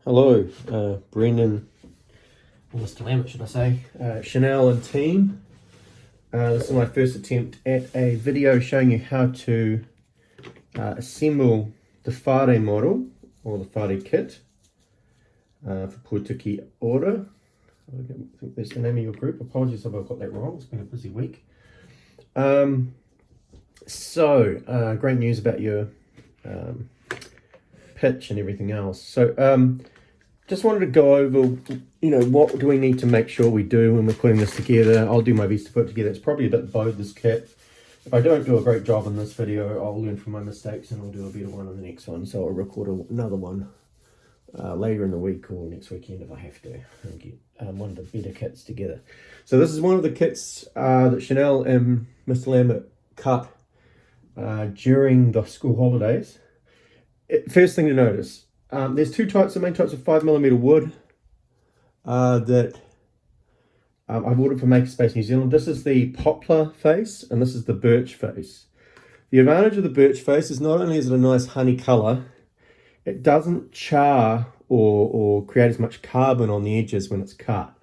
Hello, Brendan, or Mr. Lambert, should I say, Chanel and team. This is my first attempt at a video showing you how to assemble the Whare model, or the Whare kit, for Putuki order. I think that's the name of your group. Apologies if I got that wrong, it's been a busy week. Great news about your pitch and everything else. Just wanted to go over, what do we need to make sure we do when we're putting this together. I'll do my best to put it together. It's probably a bit bowed, this kit. If I don't do a great job in this video, I'll learn from my mistakes and I'll do a better one in the next one. So I'll record another one later in the week or next weekend if I have to, and get one of the better kits together. So this is one of the kits that Chanel and Mr. Lambert cut during the school holidays. First thing to notice, there's two types, the main types of 5mm wood that I've ordered from Makerspace New Zealand. This is the poplar face and this is the birch face. The advantage of the birch face is not only is it a nice honey colour, it doesn't char or create as much carbon on the edges when it's cut.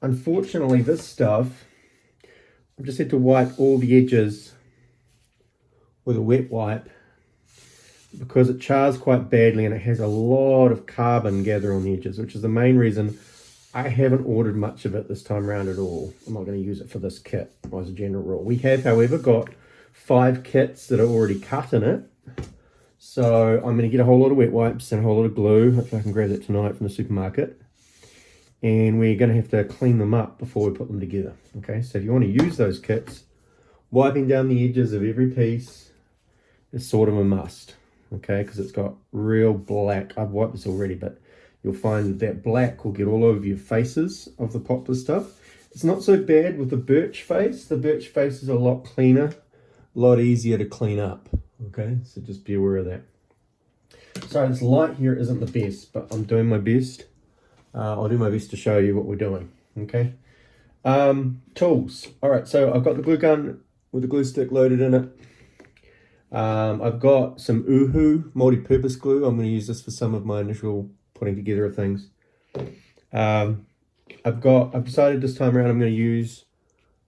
Unfortunately, this stuff, I've just had to wipe all the edges with a wet wipe because it chars quite badly and it has a lot of carbon gather on the edges, which is the main reason I haven't ordered much of it this time around at all. I'm not going to use it for this kit as a general rule. We have, however, got 5 kits that are already cut in it. So I'm going to get a whole lot of wet wipes and a whole lot of glue. Hopefully I can grab that tonight from the supermarket. And we're going to have to clean them up before we put them together. Okay, so if you want to use those kits, wiping down the edges of every piece is sort of a must. Okay, because it's got real black. I've wiped this already, but you'll find that black will get all over your faces of the poplar stuff. It's not so bad with the birch face. The birch face is a lot cleaner, a lot easier to clean up. Okay, so just be aware of that. Sorry, this light here isn't the best, but I'm doing my best. I'll do my best to show you what we're doing. Okay, tools. All right, so I've got the glue gun with the glue stick loaded in it. I've got some Uhu multi-purpose glue. I'm going to use this for some of my initial putting together of things. I've decided this time around I'm going to use,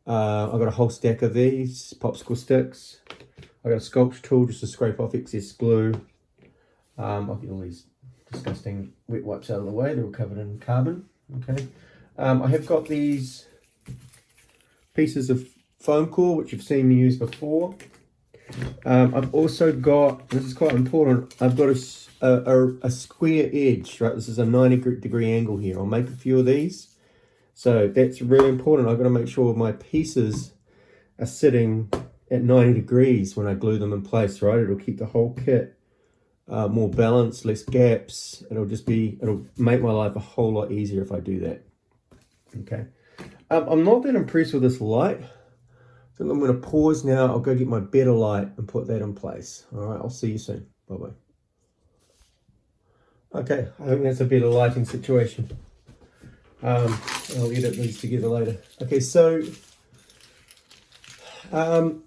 I've got a whole stack of these popsicle sticks. I've got a sculpture tool just to scrape off excess glue. I'll get all these disgusting wet wipes out of the way. They're all covered in carbon. Okay. I have got these pieces of foam core, which you've seen me use before. I've also got, this is quite important, I've got a square edge, right? This is a 90-degree angle here. I'll make a few of these. So that's really important. I've got to make sure my pieces are sitting at 90 degrees when I glue them in place, right? It'll keep the whole kit more balanced, less gaps. It'll make my life a whole lot easier if I do that. Okay. I'm not that impressed with this light. So I'm going to pause now. I'll go get my better light and put that in place. All right, I'll see you soon. Bye-bye. Okay, I think that's a better lighting situation. I'll edit these together later. Okay, so I'm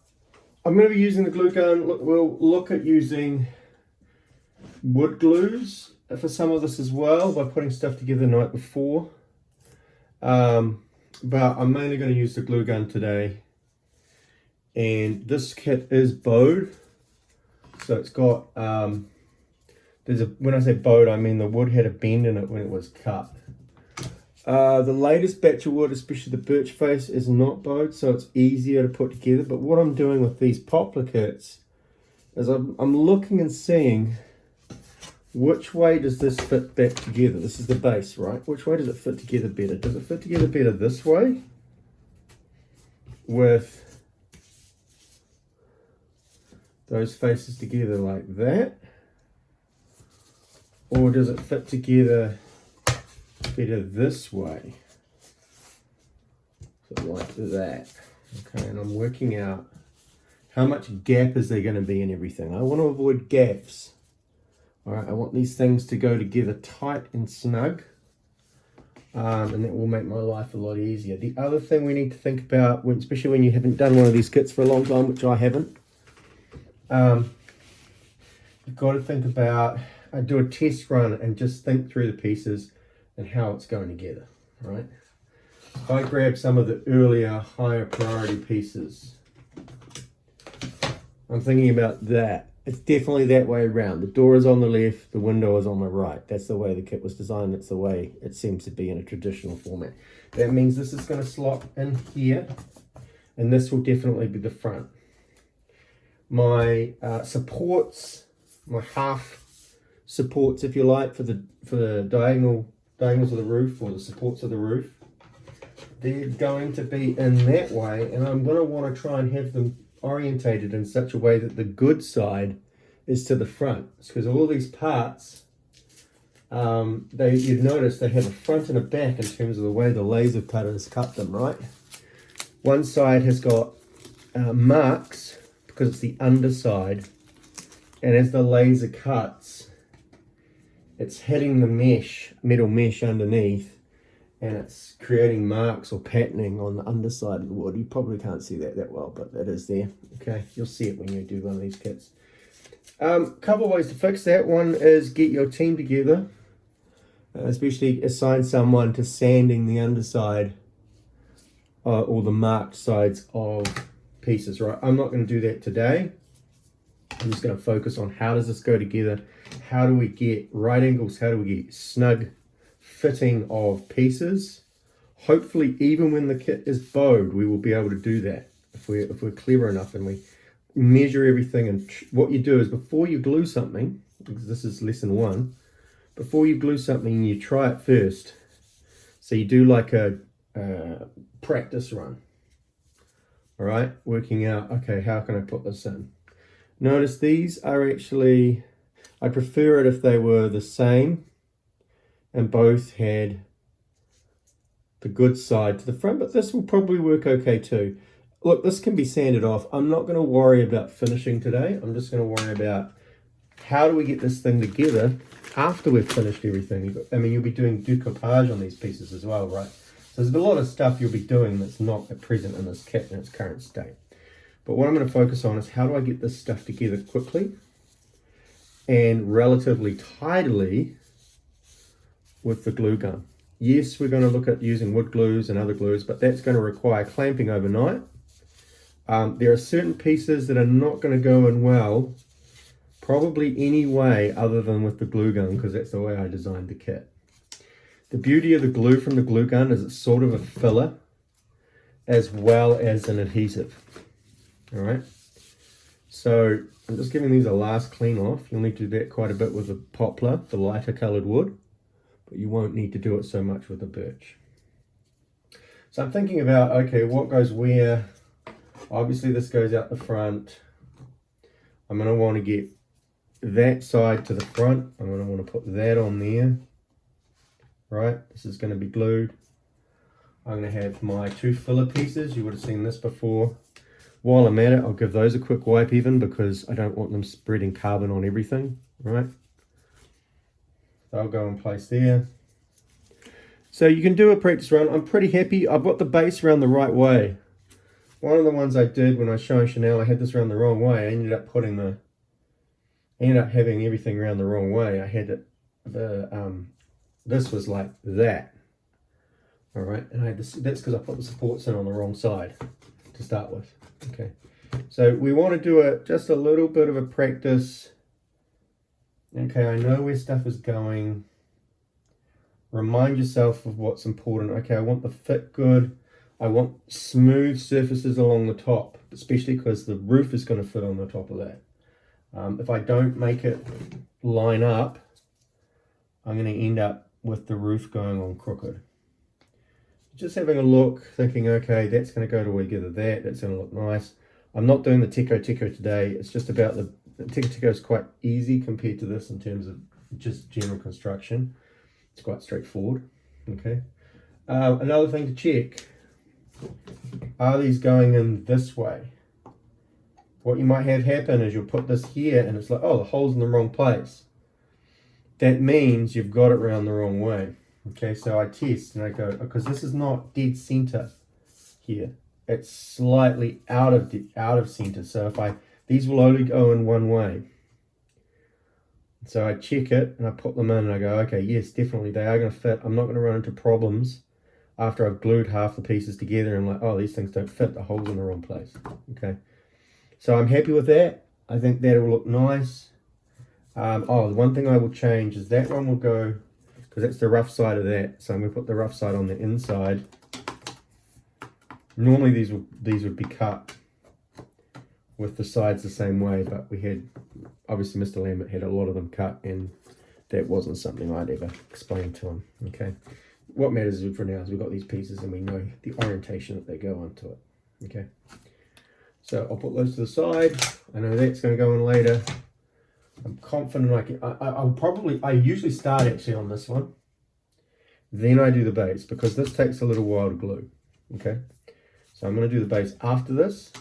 going to be using the glue gun. We'll look at using wood glues for some of this as well by putting stuff together the night before. But I'm mainly going to use the glue gun today. And this kit is bowed, so it's got when I say bowed, I mean the wood had a bend in it when it was cut. The latest batch of wood, especially the birch face, is not bowed, so it's easier to put together. But what I'm doing with these poplar kits is I'm looking and seeing which way does this fit back together. This is the base, right? Which way does it fit together better? Does it fit together better this way with those faces together like that, or does it fit together better this way, so like that? Okay, and I'm working out how much gap is there going to be in everything. I want to avoid gaps. All right, I want these things to go together tight and snug, and that will make my life a lot easier. The other thing we need to think about, especially when you haven't done one of these kits for a long time, which I haven't, you've got to think about I do a test run and just think through the pieces and how it's going together, right? If I grab some of the earlier, higher priority pieces, I'm thinking about that. It's definitely that way around. The door is on the left, the window is on the right. That's the way the kit was designed. That's the way it seems to be in a traditional format. That means this is going to slot in here, and this will definitely be the front. My supports, my half supports, if you like, for the diagonals of the roof, or the supports of the roof, they're going to be in that way, and I'm going to want to try and have them orientated in such a way that the good side is to the front, because all these parts, you'd notice they have a front and a back in terms of the way the laser cutters cut them, right? One side has got marks because it's the underside, and as the laser cuts, it's hitting the metal mesh underneath, and it's creating marks or patterning on the underside of the wood. You probably can't see that well, but that is there. Okay, you'll see it when you do one of these kits. Couple of ways to fix that. One is get your team together, especially assign someone to sanding the underside or the marked sides of pieces, right? I'm not going to do that today. I'm just going to focus on how does this go together? How do we get right angles? How do we get snug fitting of pieces? Hopefully, even when the kit is bowed, we will be able to do that if we're clever enough and we measure everything. And what you do is, before you glue something, because this is lesson 1, before you glue something, you try it first. So you do like a practice run, all right, working out, okay, how can I put this in? Notice these are actually, I prefer it if they were the same and both had the good side to the front, but this will probably work okay too. Look, this can be sanded off. I'm not going to worry about finishing today. I'm just going to worry about how do we get this thing together after we've finished everything. I mean, you'll be doing decoupage on these pieces as well, right? So there's a lot of stuff you'll be doing that's not at present in this kit in its current state. But what I'm going to focus on is how do I get this stuff together quickly and relatively tidily with the glue gun. Yes, we're going to look at using wood glues and other glues, but that's going to require clamping overnight. There are certain pieces that are not going to go in well, probably any way other than with the glue gun, because that's the way I designed the kit. The beauty of the glue from the glue gun is it's sort of a filler as well as an adhesive. All right. So I'm just giving these a last clean off. You'll need to do that quite a bit with the poplar, the lighter colored wood, but you won't need to do it so much with the birch. So I'm thinking about, okay, what goes where? Obviously this goes out the front. I'm going to want to get that side to the front. I'm going to want to put that on there. Right, this is going to be glued. I'm going to have my 2 filler pieces. You would have seen this before. While I'm at it, I'll give those a quick wipe even, because I don't want them spreading carbon on everything, right? They'll go in place there. So you can do a practice run. I'm pretty happy. I've got the base around the right way. One of the ones I did when I was showing Chanel, I had this around the wrong way. I ended up having everything around the wrong way. I had it, this was like that. All right, and that's because I put the supports in on the wrong side to start with. Okay, so we want to do just a little bit of a practice. Okay, I know where stuff is going. Remind yourself of what's important. Okay, I want the fit good. I want smooth surfaces along the top, especially because the roof is going to fit on the top of that. If I don't make it line up, I'm going to end up with the roof going on crooked. Just having a look, thinking, okay, that's going to go together that's going to look nice. I'm not doing the Teco today. It's just about the Teco is quite easy compared to this in terms of just general construction. It's quite straightforward. Okay. Another thing to check, are these going in this way? What you might have happen is you'll put this here and it's like, oh, the hole's in the wrong place. That means you've got it around the wrong way. Okay, so I test and I go, because this is not dead center here. It's slightly out of center. So if these will only go in one way. So I check it and I put them in and I go, okay, yes, definitely they are going to fit. I'm not going to run into problems after I've glued half the pieces together and like, oh, these things don't fit, the hole's in the wrong place. Okay, so I'm happy with that. I think that will look nice. Oh, the one thing I will change is that one will go, because that's the rough side of that. So I'm going to put the rough side on the inside. Normally these would be cut with the sides the same way, but we had, obviously Mr. Lambert had a lot of them cut and that wasn't something I'd ever explained to him. Okay, what matters for now is we've got these pieces and we know the orientation that they go onto it. Okay, so I'll put those to the side. I know that's going to go in later. I'm confident I usually start actually on this one, then I do the base, because this takes a little while to glue. Okay, so I'm going to do the base after this.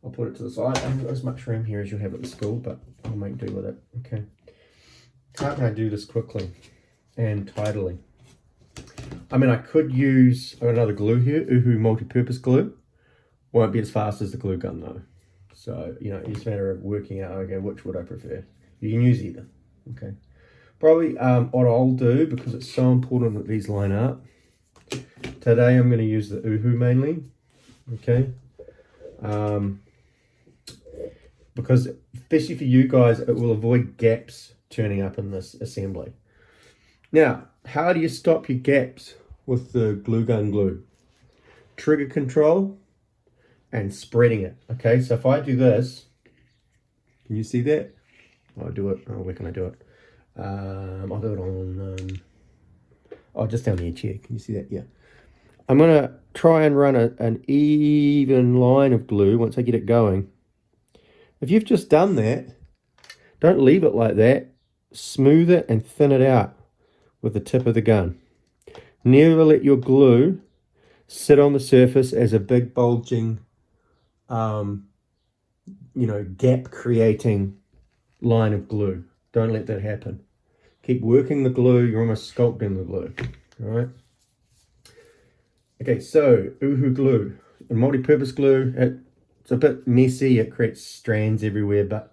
I'll put it to the side. I haven't got as much room here as you have at the school, but I'll make do with it. Okay, how can I do this quickly and tidily? I mean, I could use another glue here, Uhu multi-purpose glue. Won't be as fast as the glue gun though. So, you know, it's a matter of working out, okay, which would I prefer? You can use either, okay? Probably what I'll do, because it's so important that these line up, today I'm going to use the Uhu mainly, okay? Because, especially for you guys, it will avoid gaps turning up in this assembly. Now, how do you stop your gaps with the glue gun glue? Trigger control and spreading it. Okay, so if I do this, can you see that? I'll do it. Oh, where can I do it? I'll do it on, just down the edge here. Can you see that? Yeah. I'm going to try and run an even line of glue once I get it going. If you've just done that, don't leave it like that. Smooth it and thin it out with the tip of the gun. Never let your glue sit on the surface as a big bulging, gap creating line of glue. Don't let that happen. Keep working the glue. You're almost sculpting the glue. All right. Okay, so Uhu glue, a multi-purpose glue. It's a bit messy. It creates strands everywhere, but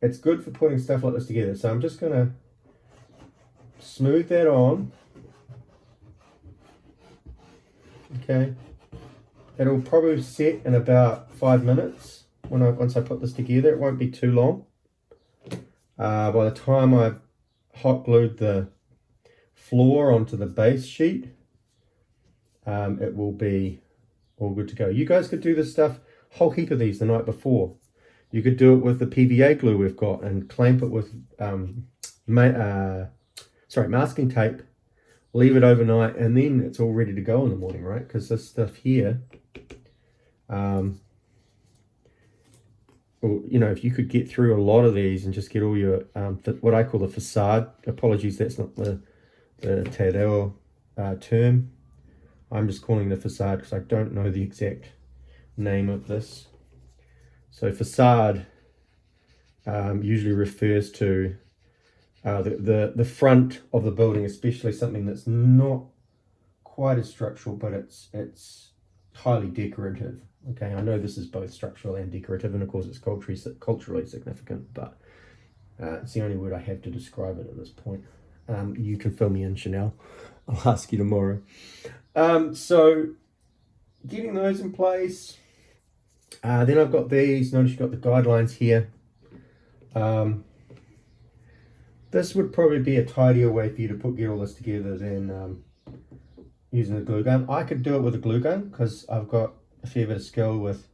it's good for putting stuff like this together. So I'm just going to smooth that on. Okay. It'll probably set in about 5 minutes once I put this together. It won't be too long. By the time I've hot glued the floor onto the base sheet, it will be all good to go. You guys could do this stuff, a whole heap of these the night before. You could do it with the PVA glue we've got and clamp it with masking tape, leave it overnight, and then it's all ready to go in the morning, right? Because this stuff here, if you could get through a lot of these and just get all your, what I call the facade, apologies, that's not the te reo term. I'm just calling the facade because I don't know the exact name of this. So facade usually refers to the front of the building, especially something that's not quite as structural, but it's highly decorative. Okay, I know this is both structural and decorative, and of course it's culturally significant, but it's the only word I have to describe it at this point. You can fill me in, Chanel. I'll ask you tomorrow. So getting those in place. Then I've got these. Notice you've got the guidelines here. This would probably be a tidier way for you to get all this together than using the glue gun. I could do it with a glue gun because I've got a fair bit of skill with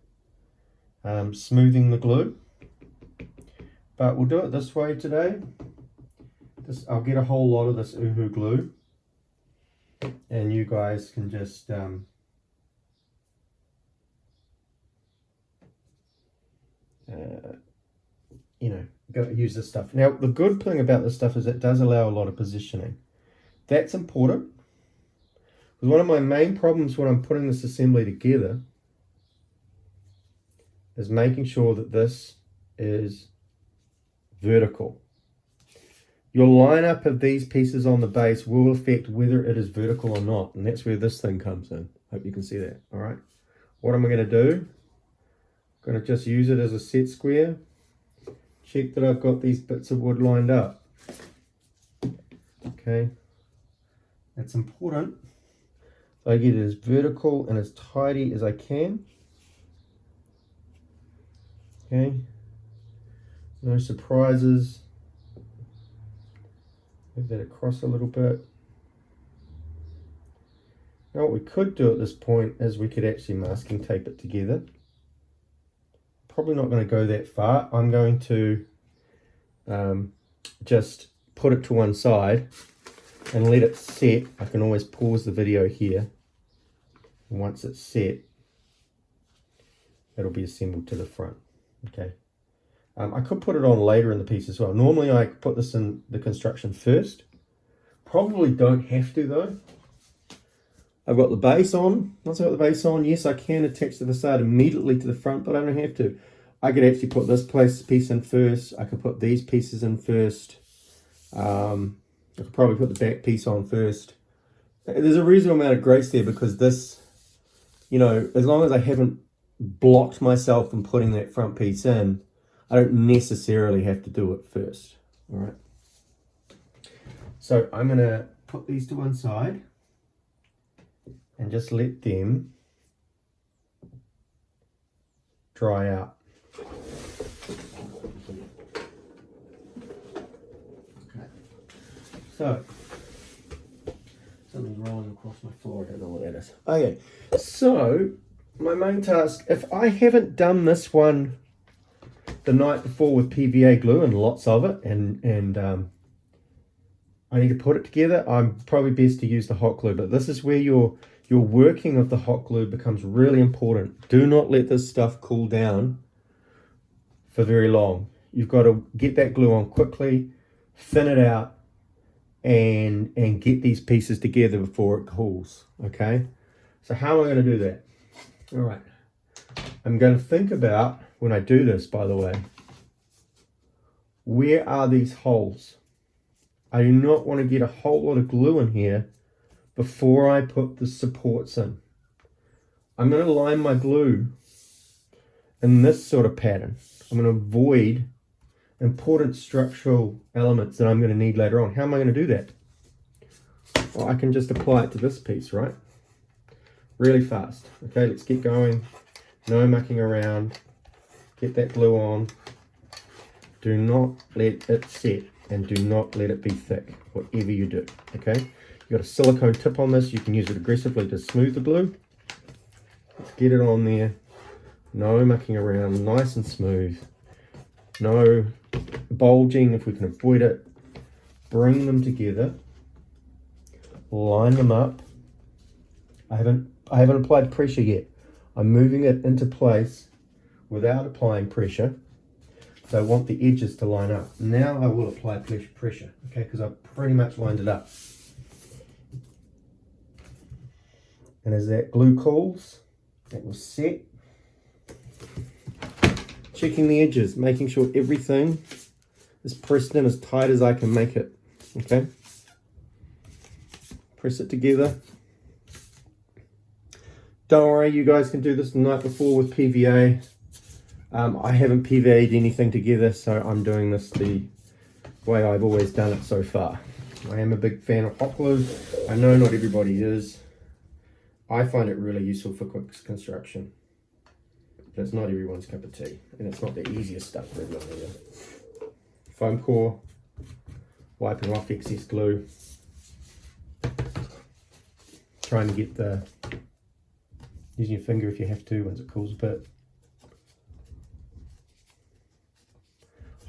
smoothing the glue. But we'll do it this way today. I'll get a whole lot of this Uhu glue. And you guys can just go use this stuff. Now the good thing about this stuff is it does allow a lot of positioning. That's important, because one of my main problems when I'm putting this assembly together is making sure that this is vertical. Your lineup of these pieces on the base will affect whether it is vertical or not, and that's where this thing comes in. Hope you can see that. All right, what am I going to do? I'm going to just use it as a set square, check that I've got these bits of wood lined up. Okay, that's important. I get it as vertical and as tidy as I can. Okay, no surprises. Move that across a little bit. Now what we could do at this point is we could actually masking tape it together. Probably not going to go that far. I'm going to just put it to one side and let it set. I can always pause the video here. And once it's set, it'll be assembled to the front. Okay. I could put it on later in the piece as well. Normally I put this in the construction first. Probably don't have to though. I've got the base on. Once I've got the base on, yes, I can attach to the side immediately to the front, but I don't have to. I could actually put this piece in first. I could put these pieces in first. I could probably put the back piece on first. There's a reasonable amount of grace there because this, you know, as long as I haven't blocked myself from putting that front piece in, I don't necessarily have to do it first. All right. So I'm going to put these to one side and just let them dry out. Okay. So, something's rolling across my floor, I don't know what that is. Okay, so my main task, if I haven't done this one the night before with PVA glue and lots of it, and I need to put it together, I'm probably best to use the hot glue, but this is where your working of the hot glue becomes really important. Do not let this stuff cool down for very long. You've got to get that glue on quickly, thin it out, and get these pieces together before it cools. Okay, so how am I going to do that? All right, I'm going to think about, when I do this, by the way, where are these holes? I do not want to get a whole lot of glue in here before I put the supports in. I'm going to line my glue in this sort of pattern. I'm going to avoid important structural elements that I'm going to need later on. How am I going to do that? Well, I can just apply it to this piece, right? Really fast. Okay, let's get going. No mucking around. Get that glue on. Do not let it set and do not let it be thick, whatever you do, okay? You've got a silicone tip on this. You can use it aggressively to smooth the glue. Let's get it on there. No mucking around, nice and smooth. No bulging if we can avoid it. Bring them together. Line them up. I haven't applied pressure yet. I'm moving it into place without applying pressure. So I want the edges to line up. Now I will apply pressure, okay, because I've pretty much lined it up. And as that glue cools, that will set. Checking the edges, making sure everything is pressed in as tight as I can make it, okay? Press it together. Don't worry, you guys can do this the night before with PVA. I haven't PVA'd anything together, so I'm doing this the way I've always done it so far. I am a big fan of hot glue. I know not everybody is. I find it really useful for quick construction. But it's not everyone's cup of tea, and it's not the easiest stuff for everyone either. Foam core, wiping off excess glue. Trying to get the, using your finger if you have to once it cools a bit.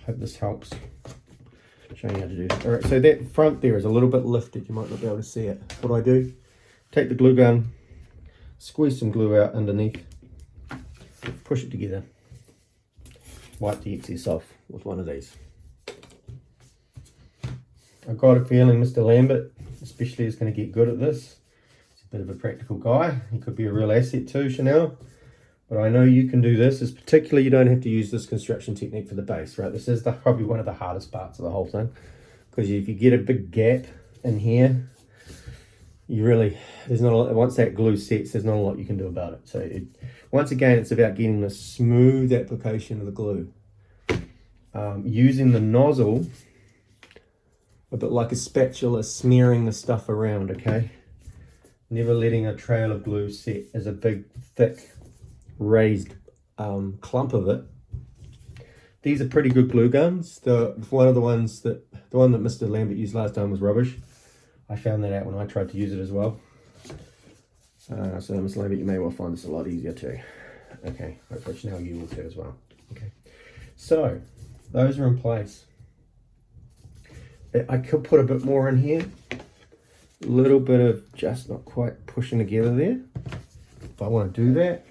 Hope this helps. Showing you how to do that. Alright, so that front there is a little bit lifted. You might not be able to see it. What do? Take the glue gun, squeeze some glue out underneath, push it together, wipe the excess off with one of these. I've got a feeling Mr. Lambert especially is going to get good at this. He's a bit of a practical guy. He could be a real asset too, Chanel. But I know you can do this. It's particularly, you don't have to use this construction technique for the base, right? This is probably one of the hardest parts of the whole thing. Because if you get a big gap in here, you really, there's not a lot, once that glue sets, there's not a lot you can do about it. So once again, it's about getting the smooth application of the glue. using the nozzle a bit like a spatula, smearing the stuff around, okay? Never letting a trail of glue set as a big, thick, raised clump of it. These are pretty good glue guns. The one that Mr. Lambert used last time was rubbish. I found that out when I tried to use it as well. So Mr. Lambert, you may well find this a lot easier too. Okay, hopefully now you will too as well. Okay, so those are in place. I could put a bit more in here. A little bit of just not quite pushing together there. If I want to do that,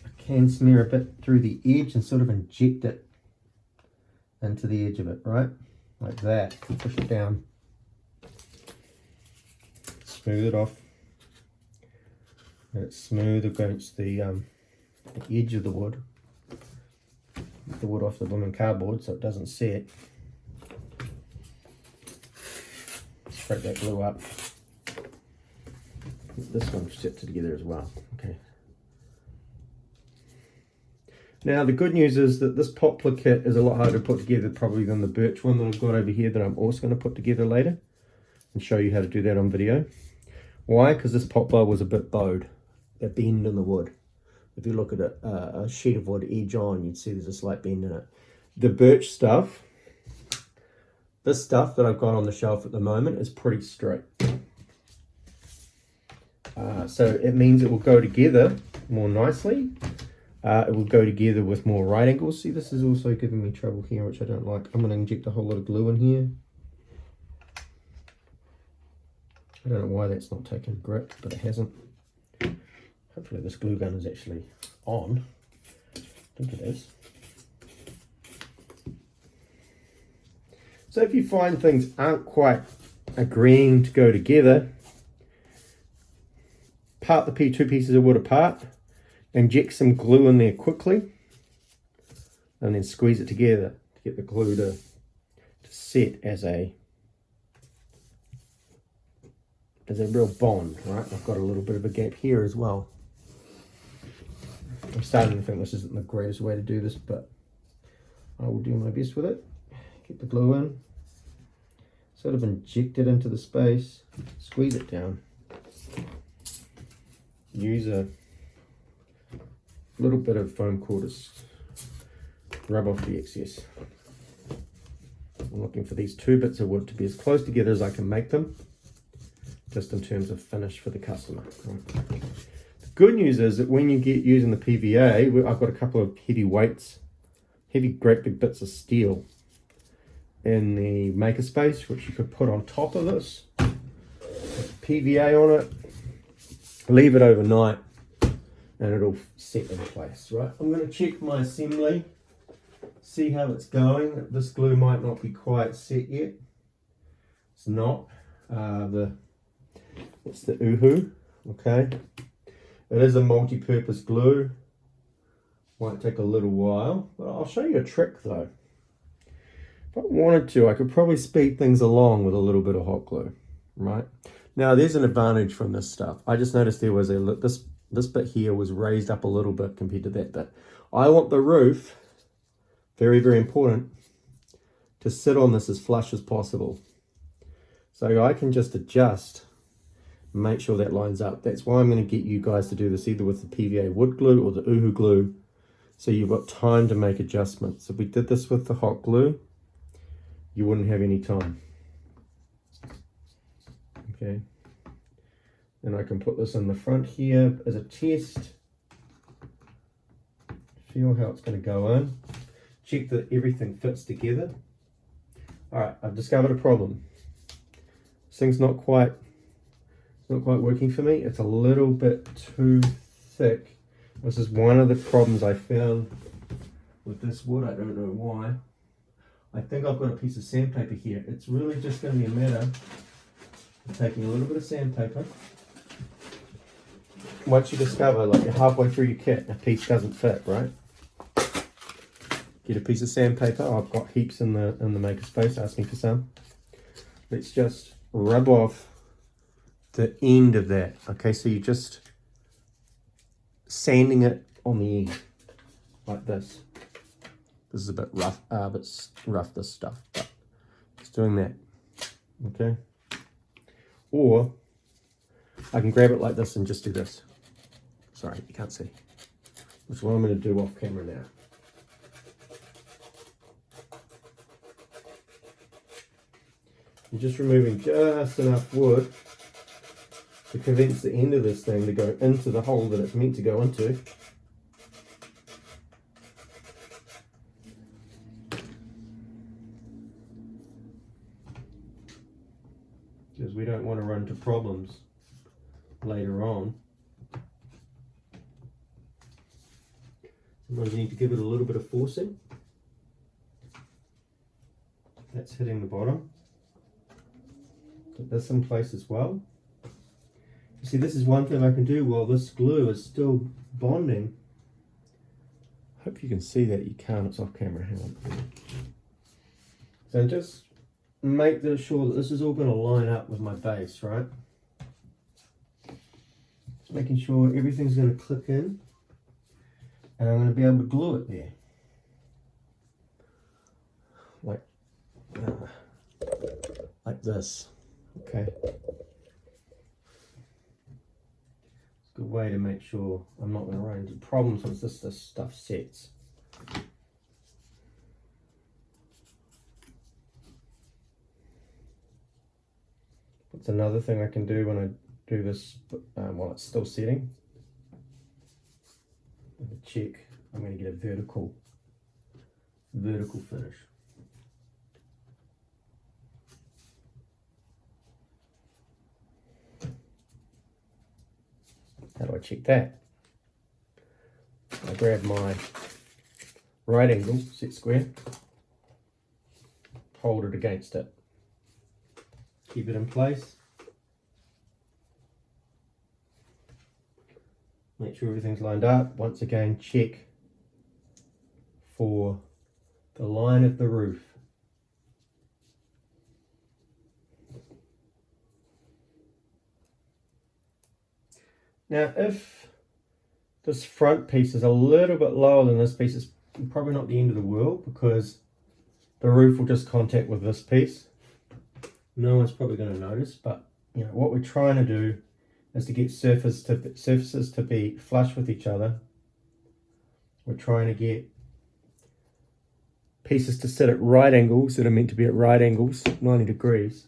I can smear a bit through the edge and sort of inject it into the edge of it, right? Like that. Push it down. Smooth it off. And it's smooth against the edge of the wood. Get the wood off the blooming cardboard so it doesn't set. Spread that glue up. This one set together as well. Okay. Now the good news is that this poplar kit is a lot harder to put together probably than the birch one that I've got over here that I'm also going to put together later and show you how to do that on video. Why? Because this poplar was a bit bowed, a bend in the wood. If you look at a sheet of wood edge on, you'd see there's a slight bend in it. The birch stuff, this stuff that I've got on the shelf at the moment is pretty straight. So it means it will go together more nicely. It will go together with more right angles. See, this is also giving me trouble here, which I don't like. I'm going to inject a whole lot of glue in here. I don't know why that's not taking grip, but it hasn't. Hopefully this glue gun is actually on. I think it is. So if you find things aren't quite agreeing to go together, part the two pieces of wood apart, inject some glue in there quickly, and then squeeze it together to get the glue to set as a real bond, right? I've got a little bit of a gap here as well. I'm starting to think this isn't the greatest way to do this, but I will do my best with it. Get the glue in, sort of inject it into the space, squeeze it down. Use a little bit of foam core to rub off the excess. I'm looking for these two bits of wood to be as close together as I can make them, just in terms of finish for the customer. The good news is that when you get using the PVA, I've got a couple of heavy weights, great big bits of steel in the makerspace, which you could put on top of this. Put PVA on it, leave it overnight, and it'll set in place, right? I'm going to check my assembly, see how it's going. This glue might not be quite set yet. It's not. It's the Uhu, okay? It is a multi-purpose glue. Might take a little while, but I'll show you a trick though. If I wanted to, I could probably speed things along with a little bit of hot glue, right? Now there's an advantage from this stuff. I just noticed there was this bit here was raised up a little bit compared to that bit. I want the roof, very, very important, to sit on this as flush as possible. So I can just adjust, make sure that lines up. That's why I'm going to get you guys to do this either with the PVA wood glue or the Uhu glue, so you've got time to make adjustments. If we did this with the hot glue, you wouldn't have any time. Okay. And I can put this in the front here as a test. Feel how it's going to go in. Check that everything fits together. All right, I've discovered a problem. This thing's not quite working for me. It's a little bit too thick. This is one of the problems I found with this wood. I don't know why. I think I've got a piece of sandpaper here. It's really just going to be a matter of taking a little bit of sandpaper. Once you discover, like you're halfway through your kit, a piece doesn't fit, right? Get a piece of sandpaper. I've got heaps in the makerspace. Ask me for some. Let's just rub off the end of that. Okay, so you're just sanding it on the end like this. This is a bit rough, this stuff, but it's doing that, okay? Or I can grab it like this and just do this. Sorry, you can't see. Which is what I'm going to do off camera now. I'm just removing just enough wood to convince the end of this thing to go into the hole that it's meant to go into. Because we don't want to run into problems later on. Sometimes you need to give it a little bit of forcing. That's hitting the bottom. Put this in place as well. You see, this is one thing I can do while this glue is still bonding. Hope you can see that. You can't, it's off camera. Hang on. So just make sure that this is all going to line up with my base, right? Just making sure everything's going to click in, and I'm going to be able to glue it there. Like this, okay? It's a good way to make sure I'm not going to run into problems once this stuff sets. That's another thing I can do when I do this while it's still setting. With a check, I'm going to get a vertical finish. How do I check that? I grab my right angle set square, hold it against it, keep it in place, make sure everything's lined up. Once again, check for the line of the roof. Now, if this front piece is a little bit lower than this piece, it's probably not the end of the world, because the roof will just contact with this piece. No one's probably going to notice, but you know what we're trying to do is to get surfaces to be flush with each other. We're trying to get pieces to sit at right angles that are meant to be at right angles, 90 degrees.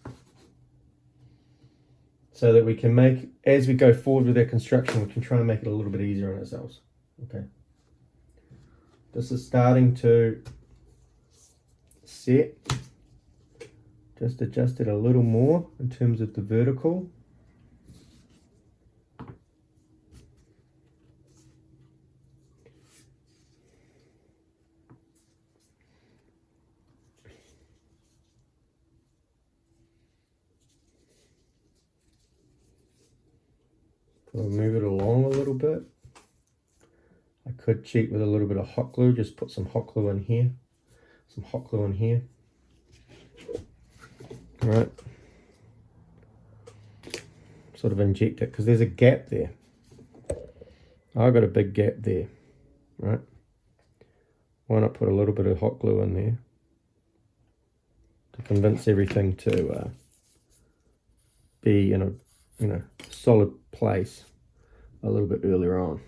So that we can make, as we go forward with our construction, we can try and make it a little bit easier on ourselves. Okay. This is starting to set. Just adjust it a little more in terms of the vertical. I'll move it along a little bit. I could cheat with a little bit of hot glue, just put some hot glue in here, some hot glue in here. All right. Sort of inject it, because there's a gap there. I've got a big gap there, right? Why not put a little bit of hot glue in there to convince everything to be in a solid place a little bit earlier on.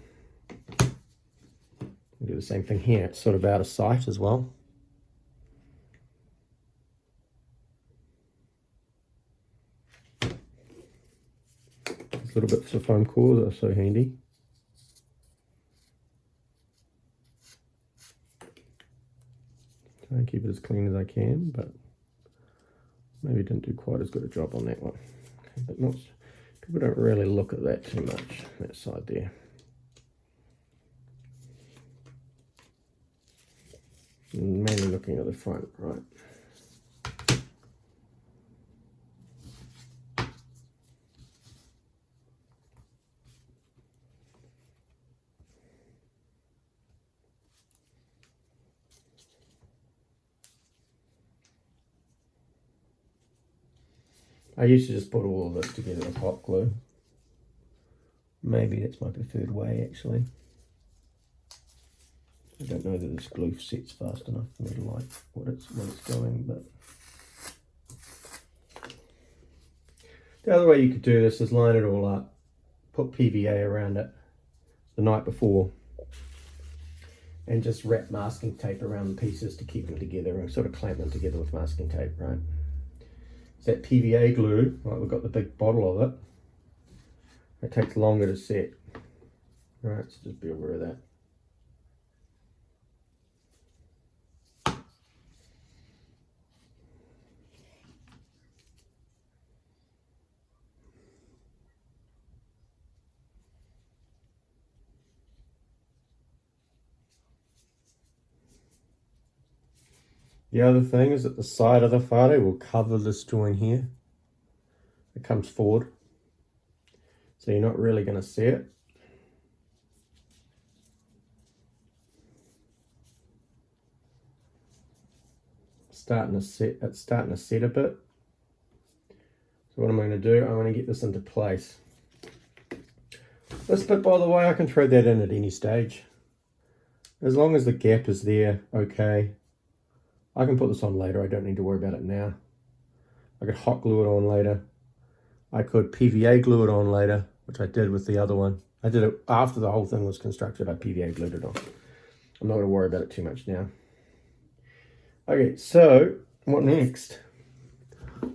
We'll do the same thing here. It's sort of out of sight as well. These little bits of foam cores are so handy. Try and keep it as clean as I can, but maybe didn't do quite as good a job on that one. Okay, but not, people don't really look at that too much, that side there. Mainly looking at the front, right? I used to just put all of this together with hot glue. Maybe that's my preferred way, actually. I don't know that this glue sets fast enough for me to like what it's going, but the other way you could do this is line it all up, put PVA around it the night before, and just wrap masking tape around the pieces to keep them together and sort of clamp them together with masking tape, right? It's that PVA glue, like we've got the big bottle of it, it takes longer to set. Right, so just be aware of that. The other thing is that the side of the whare will cover this joint here. It comes forward, so you're not really going to see it. It's starting to set a bit. So what am I going to do? I'm going to get this into place. This bit, by the way, I can throw that in at any stage. As long as the gap is there, okay. I can put this on later, I don't need to worry about it now. I could hot glue it on later. I could PVA glue it on later, which I did with the other one. I did it after the whole thing was constructed, I PVA glued it on. I'm not going to worry about it too much now. Okay, so what next?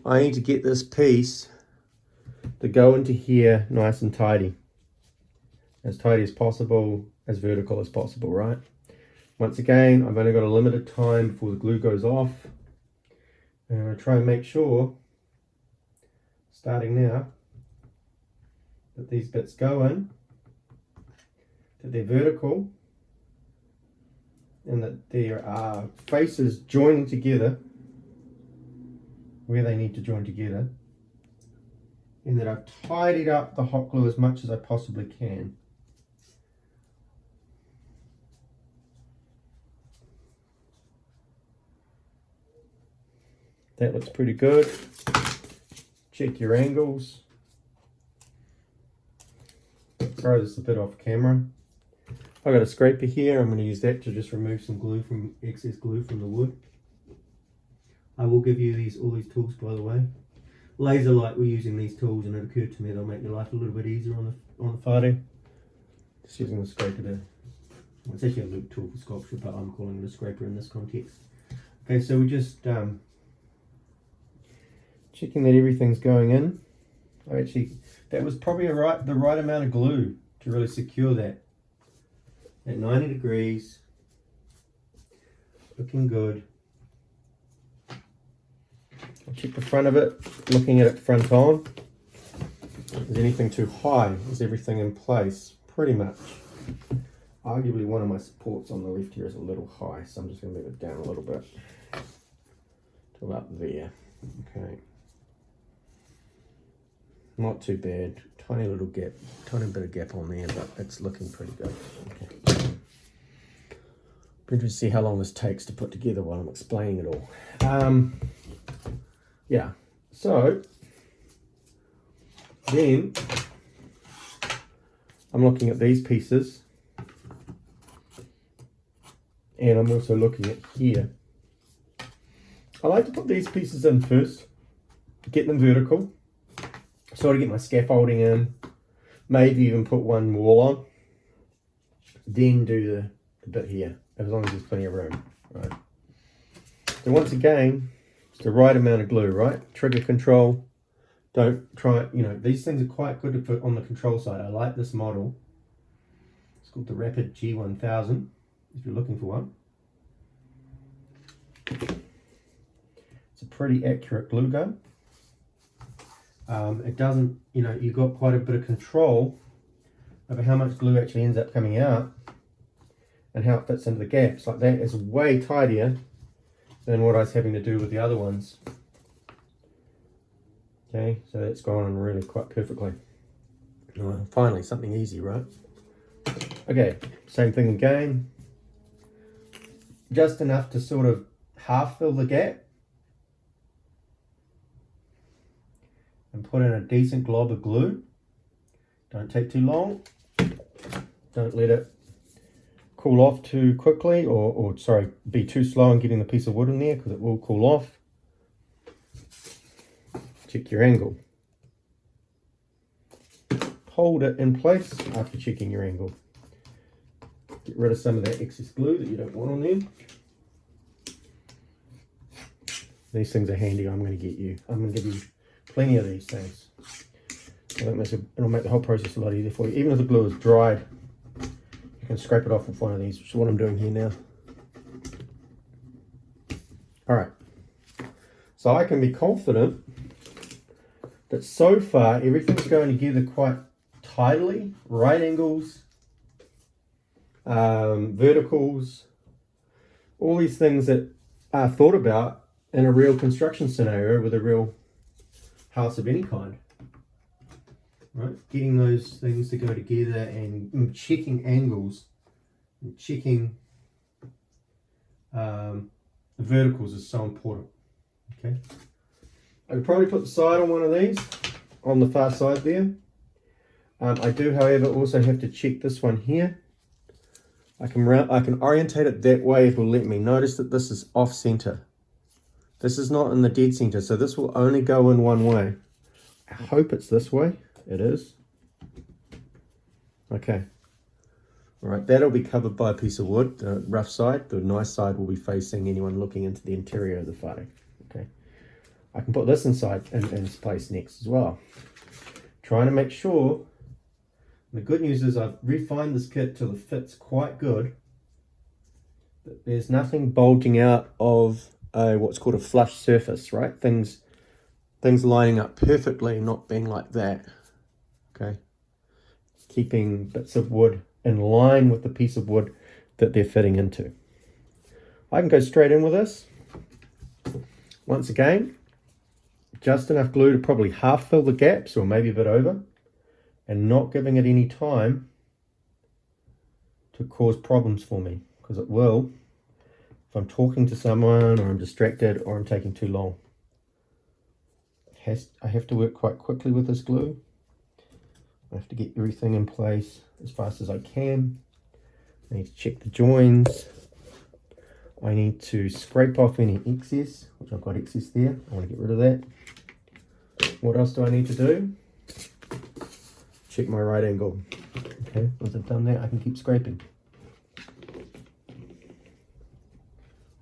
I need to get this piece to go into here nice and tidy. As tidy as possible, as vertical as possible, right? Once again, I've only got a limited time before the glue goes off. And I try and make sure, starting now, that these bits go in, that they're vertical, and that there are faces joining together where they need to join together, and that I've tidied up the hot glue as much as I possibly can. That looks pretty good. Check your angles. Throw this a bit off camera. I've got a scraper here. I'm going to use that to just remove some glue from excess glue from the wood. I will give you all these tools, by the way. Laser light, we're using these tools, and it occurred to me they'll make your life a little bit easier on the whare. Just using the scraper to. Well, it's actually a loop tool for sculpture, but I'm calling it a scraper in this context. Okay, so we're just checking that everything's going in. That was probably the right amount of glue to really secure that. At 90 degrees, looking good. I'll check the front of it, looking at it front on. Is anything too high? Is everything in place? Pretty much. Arguably one of my supports on the left here is a little high, so I'm just going to move it down a little bit to about there. Okay. Not too bad. Tiny little gap, tiny bit of gap on there, but it's looking pretty good. Okay. Be interested to see how long this takes to put together while I'm explaining it all. Yeah, so then I'm looking at these pieces, and I'm also looking at here. I like to put these pieces in first, get them vertical, sort of get my scaffolding in, maybe even put one wall on, then do the bit here, as long as there's plenty of room, right? So once again, it's the right amount of glue, right? Trigger control. Don't try, these things are quite good to put on the control side. I like this model. It's called the Rapid G1000, if you're looking for one. It's a pretty accurate glue gun. It doesn't, you've got quite a bit of control over how much glue actually ends up coming out and how it fits into the gaps. Like that is way tidier than what I was having to do with the other ones. Okay, so that's gone on really quite perfectly. Finally, something easy, right? Okay, same thing again. Just enough to sort of half fill the gap. And put in a decent glob of glue. Don't take too long. Don't let it cool off too quickly, or sorry, be too slow in getting the piece of wood in there, because it will cool off. Check your angle. Hold it in place after checking your angle. Get rid of some of that excess glue that you don't want on there. These things are handy. I'm going to give you plenty of these things. It'll make the whole process a lot easier for you. Even if the glue is dried, you can scrape it off with one of these, which is what I'm doing here now. Alright, so I can be confident that so far everything's going together quite tidily. Right angles, verticals, all these things that are thought about in a real construction scenario with a real house of any kind. Right, getting those things to go together and checking angles and checking verticals is so important. Okay, I could probably put the side on one of these on the far side there. I do, however, also have to check this one here. I can orientate it that way. It will let me. Notice that this is off center. This is not in the dead center, so this will only go in one way. I hope it's this way. It is. Okay. All right, that'll be covered by a piece of wood. The rough side, the nice side will be facing anyone looking into the interior of the whare. Okay. I can put this inside in its place next as well. Trying to make sure. The good news is I've refined this kit till it fits quite good. There's nothing bulging out of what's called a flush surface, right? Things lining up perfectly, not being like that. Okay, keeping bits of wood in line with the piece of wood that they're fitting into. I can go straight in with this. Once again, just enough glue to probably half fill the gaps, or maybe a bit over, and not giving it any time to cause problems for me, because it will if I'm talking to someone, or I'm distracted, or I'm taking too long. I have to work quite quickly with this glue. I have to get everything in place as fast as I can. I need to check the joins. I need to scrape off any excess, which I've got excess there. I want to get rid of that. What else do I need to do? Check my right angle. Okay, once I've done that, I can keep scraping.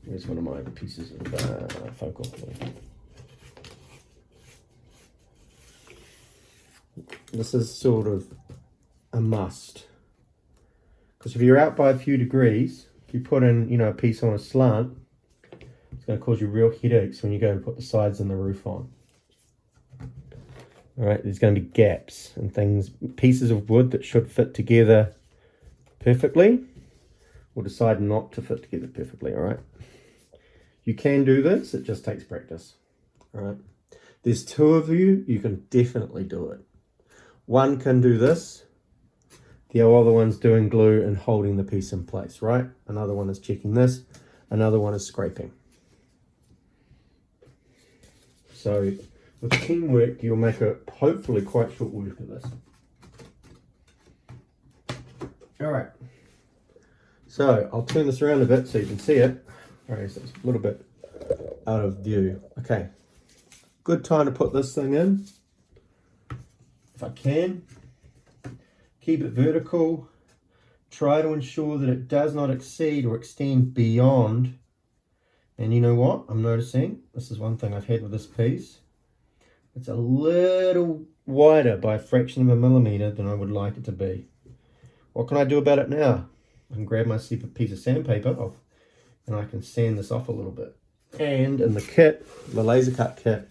Here's one of my pieces of focal. This is sort of a must, because if you're out by a few degrees, if you put in, a piece on a slant, it's going to cause you real headaches when you go and put the sides and the roof on. All right, there's going to be gaps and things, pieces of wood that should fit together perfectly will decide not to fit together perfectly. All right, you can do this, it just takes practice. All right, there's two of you, you can definitely do it. One can do this, the other one's doing glue and holding the piece in place, right? Another one is checking this, another one is scraping. So with teamwork, you'll make a hopefully quite short work of this. All right, so I'll turn this around a bit so you can see it. All right, so it's a little bit out of view. Okay, good time to put this thing in. If I can, keep it vertical. Try to ensure that it does not exceed or extend beyond. And you know what I'm noticing? This is one thing I've had with this piece. It's a little wider by a fraction of a millimeter than I would like it to be. What can I do about it now? I can grab my piece of sandpaper off, and I can sand this off a little bit. And in the kit, the laser cut kit,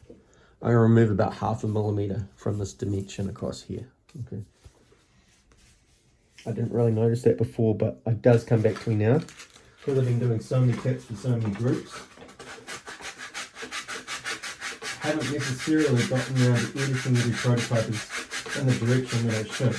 I remove about 0.5 millimeter from this dimension across here. Okay. I didn't really notice that before, but it does come back to me now, because I've been doing so many kits for so many groups. I haven't necessarily gotten around to editing every prototype in the direction that I should.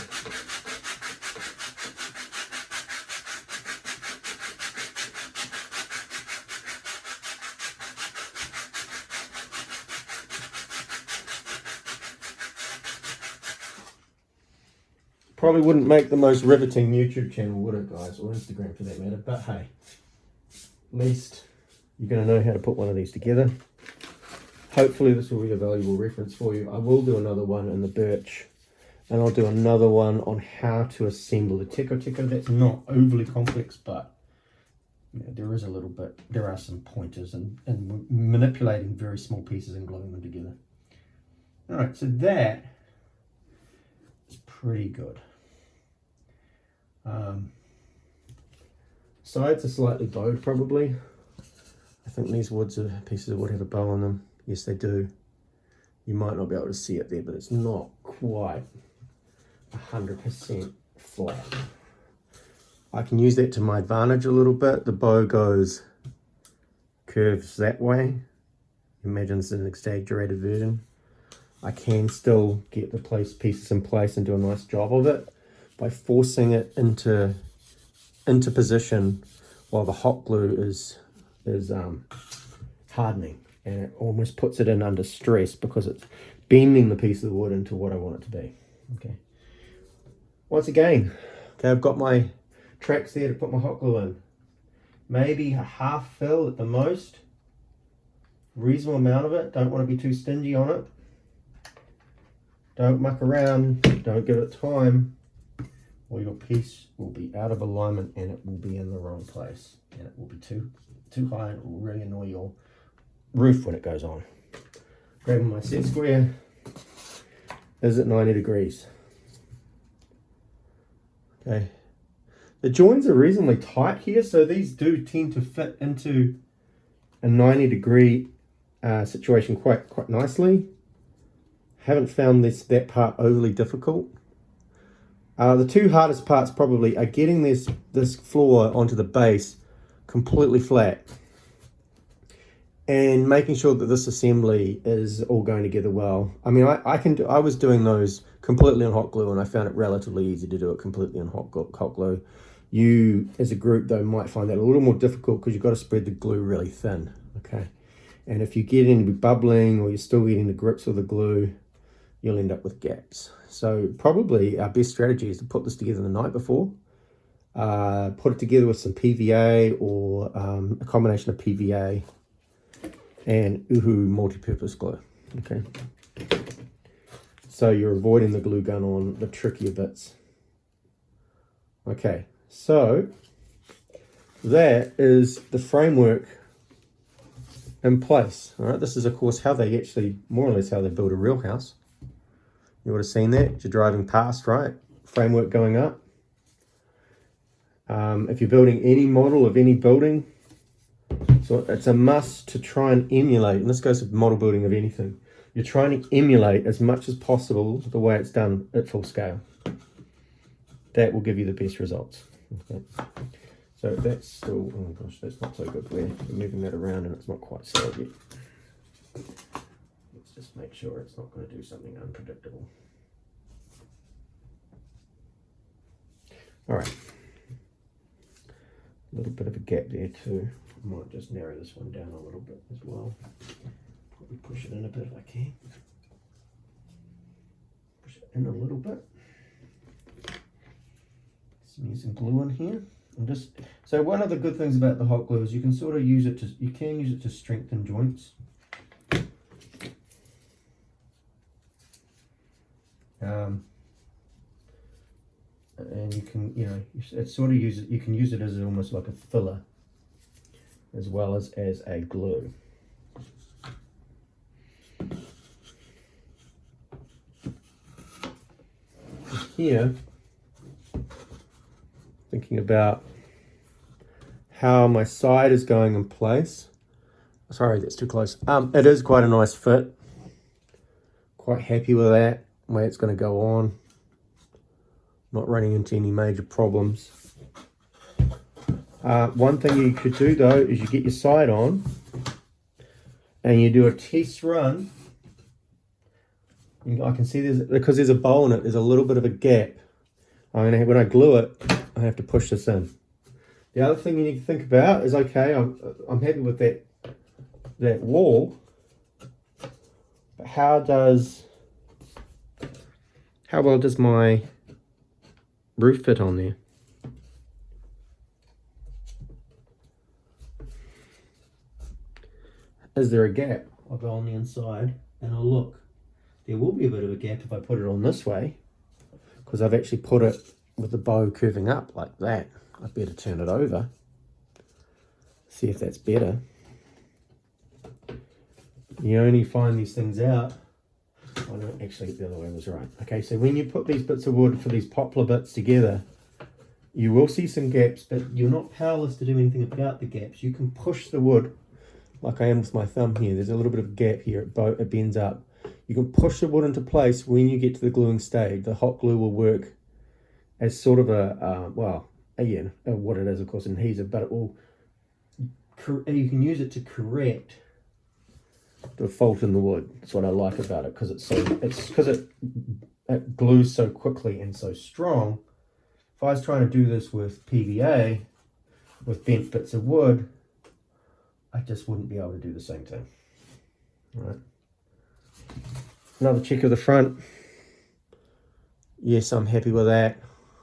Probably wouldn't make the most riveting YouTube channel, would it, guys? Or Instagram for that matter. But hey, at least you're going to know how to put one of these together. Hopefully this will be a valuable reference for you. I will do another one in the birch. And I'll do another one on how to assemble the teco. That's not overly complex, but you know, there is a little bit. There are some pointers and manipulating very small pieces and gluing them together. All right, so that is pretty good. Sides are slightly bowed probably. I think these pieces of wood have a bow on them. Yes, they do. You might not be able to see it there, but it's not quite 100% flat. I can use that to my advantage a little bit. The bow curves that way. Imagine it's an exaggerated version. I can still get the pieces in place and do a nice job of it by forcing it into position while the hot glue is hardening, and it almost puts it in under stress because it's bending the piece of wood into what I want it to be. Okay. Once again, okay, I've got my tracks there to put my hot glue in. Maybe a half fill at the most. Reasonable amount of it. Don't want to be too stingy on it. Don't muck around. Don't give it time, or your piece will be out of alignment and it will be in the wrong place. And it will be too high and it will really annoy your roof when it goes on. Grabbing my set square. Is it 90 degrees? Okay. The joins are reasonably tight here, so these do tend to fit into a 90-degree situation quite nicely. Haven't found that part overly difficult. The two hardest parts probably are getting this floor onto the base completely flat and making sure that this assembly is all going together well. I mean, I was doing those completely on hot glue, and I found it relatively easy to do it completely on hot glue. You, as a group, though, might find that a little more difficult because you've got to spread the glue really thin, okay? And if you get into bubbling or you're still getting the grips with the glue, you'll end up with gaps. So probably our best strategy is to put this together the night before. Put it together with some PVA or a combination of PVA and Uhu multi-purpose glue, okay? So you're avoiding the glue gun on the trickier bits. Okay, so that is the framework in place. All right, this is of course how they actually, more or less how they build a real house. You would have seen that, you're driving past, right? Framework going up. If you're building any model of any building, so it's a must to try and emulate, and this goes with model building of anything. You're trying to emulate as much as possible the way it's done at full scale. That will give you the best results. Okay. So that's still, oh gosh, that's not so good. We're moving that around and it's not quite solid yet. Let's just make sure it's not going to do something unpredictable. All right. A little bit of a gap there too. I might just narrow this one down a little bit as well. Probably push it in a bit if I can. Push it in a little bit. Some using glue in here. So one of the good things about the hot glue is you can sort of use it to strengthen joints. And you can, it's sort of you can use it as almost like a filler as well as a glue. Here, thinking about how my side is going in place. Sorry, that's too close. It is quite a nice fit. Quite happy with that, way it's going to go on. Not running into any major problems. One thing you could do though is you get your side on and you do a test run. I can see because there's a bowl in it, there's a little bit of a gap. When I glue it, I have to push this in. The other thing you need to think about is, okay, I'm happy with that wall, but how well does my roof fit on there. Is there a gap? I'll go on the inside and I'll look. There will be a bit of a gap if I put it on this way, because I've actually put it with the bow curving up like that. I better turn it over. See if that's better. You only find these things out. Oh no, actually the other way was right. Okay, so when you put these bits of wood for these poplar bits together, you will see some gaps, but you're not powerless to do anything about the gaps. You can push the wood, like I am with my thumb here. There's a little bit of a gap here, it bends up. You can push the wood into place when you get to the gluing stage. The hot glue will work as sort of a, well, again, what it is, of course, an adhesive, but it will, you can use it to correct the fault in the wood. That's what I like about it, because it glues so quickly and so strong. If I was trying to do this with PVA, with bent bits of wood, I just wouldn't be able to do the same thing. All right. Another check of the front. Yes, I'm happy with that.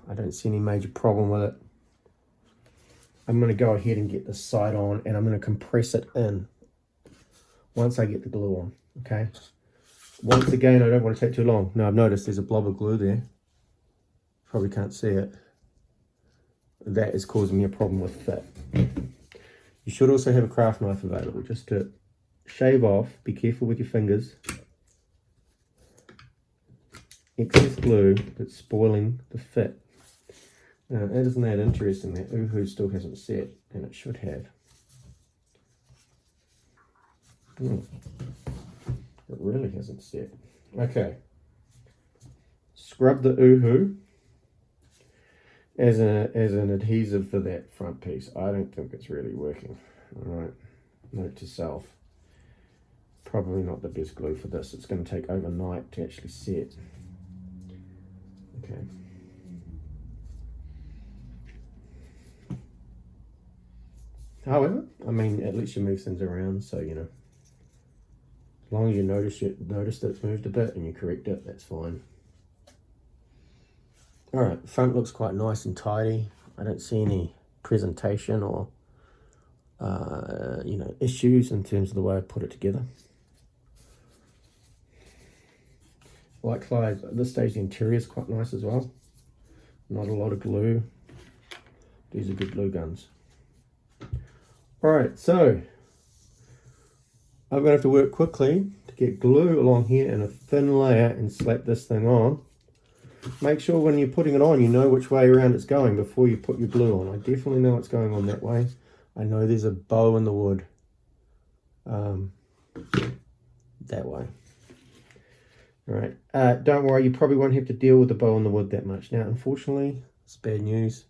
I don't see any major problem with it. I'm going to go ahead and get the side on, and I'm going to compress it in once I get the glue on. Okay. Once again, I don't want to take too long. Now I've noticed there's a blob of glue there. Probably can't see it. That is causing me a problem with fit. You should also have a craft knife available just to shave off. Be careful with your fingers. Excess glue that's spoiling the fit. Now, isn't that interesting? That Uhu still hasn't set, and it should have. It really hasn't set. Okay. Scrub the Uhu as an adhesive for that front piece. I don't think it's really working. All right. Note to self. Probably not the best glue for this. It's going to take overnight to actually set. Okay. However, I mean, at least you move things around, so you know. As long as you notice that it's moved a bit and you correct it, that's fine. All right, front looks quite nice and tidy. I don't see any presentation or you know, issues in terms of the way I put it together. Likewise, at this stage the interior is quite nice as well. Not a lot of glue. These are good glue guns. All right, so I'm going to have to work quickly to get glue along here in a thin layer and slap this thing on. Make sure when you're putting it on, you know which way around it's going before you put your glue on. I definitely know it's going on that way. I know there's a bow in the wood that way. All right, don't worry, you probably won't have to deal with the bow in the wood that much. Now, unfortunately, it's bad news.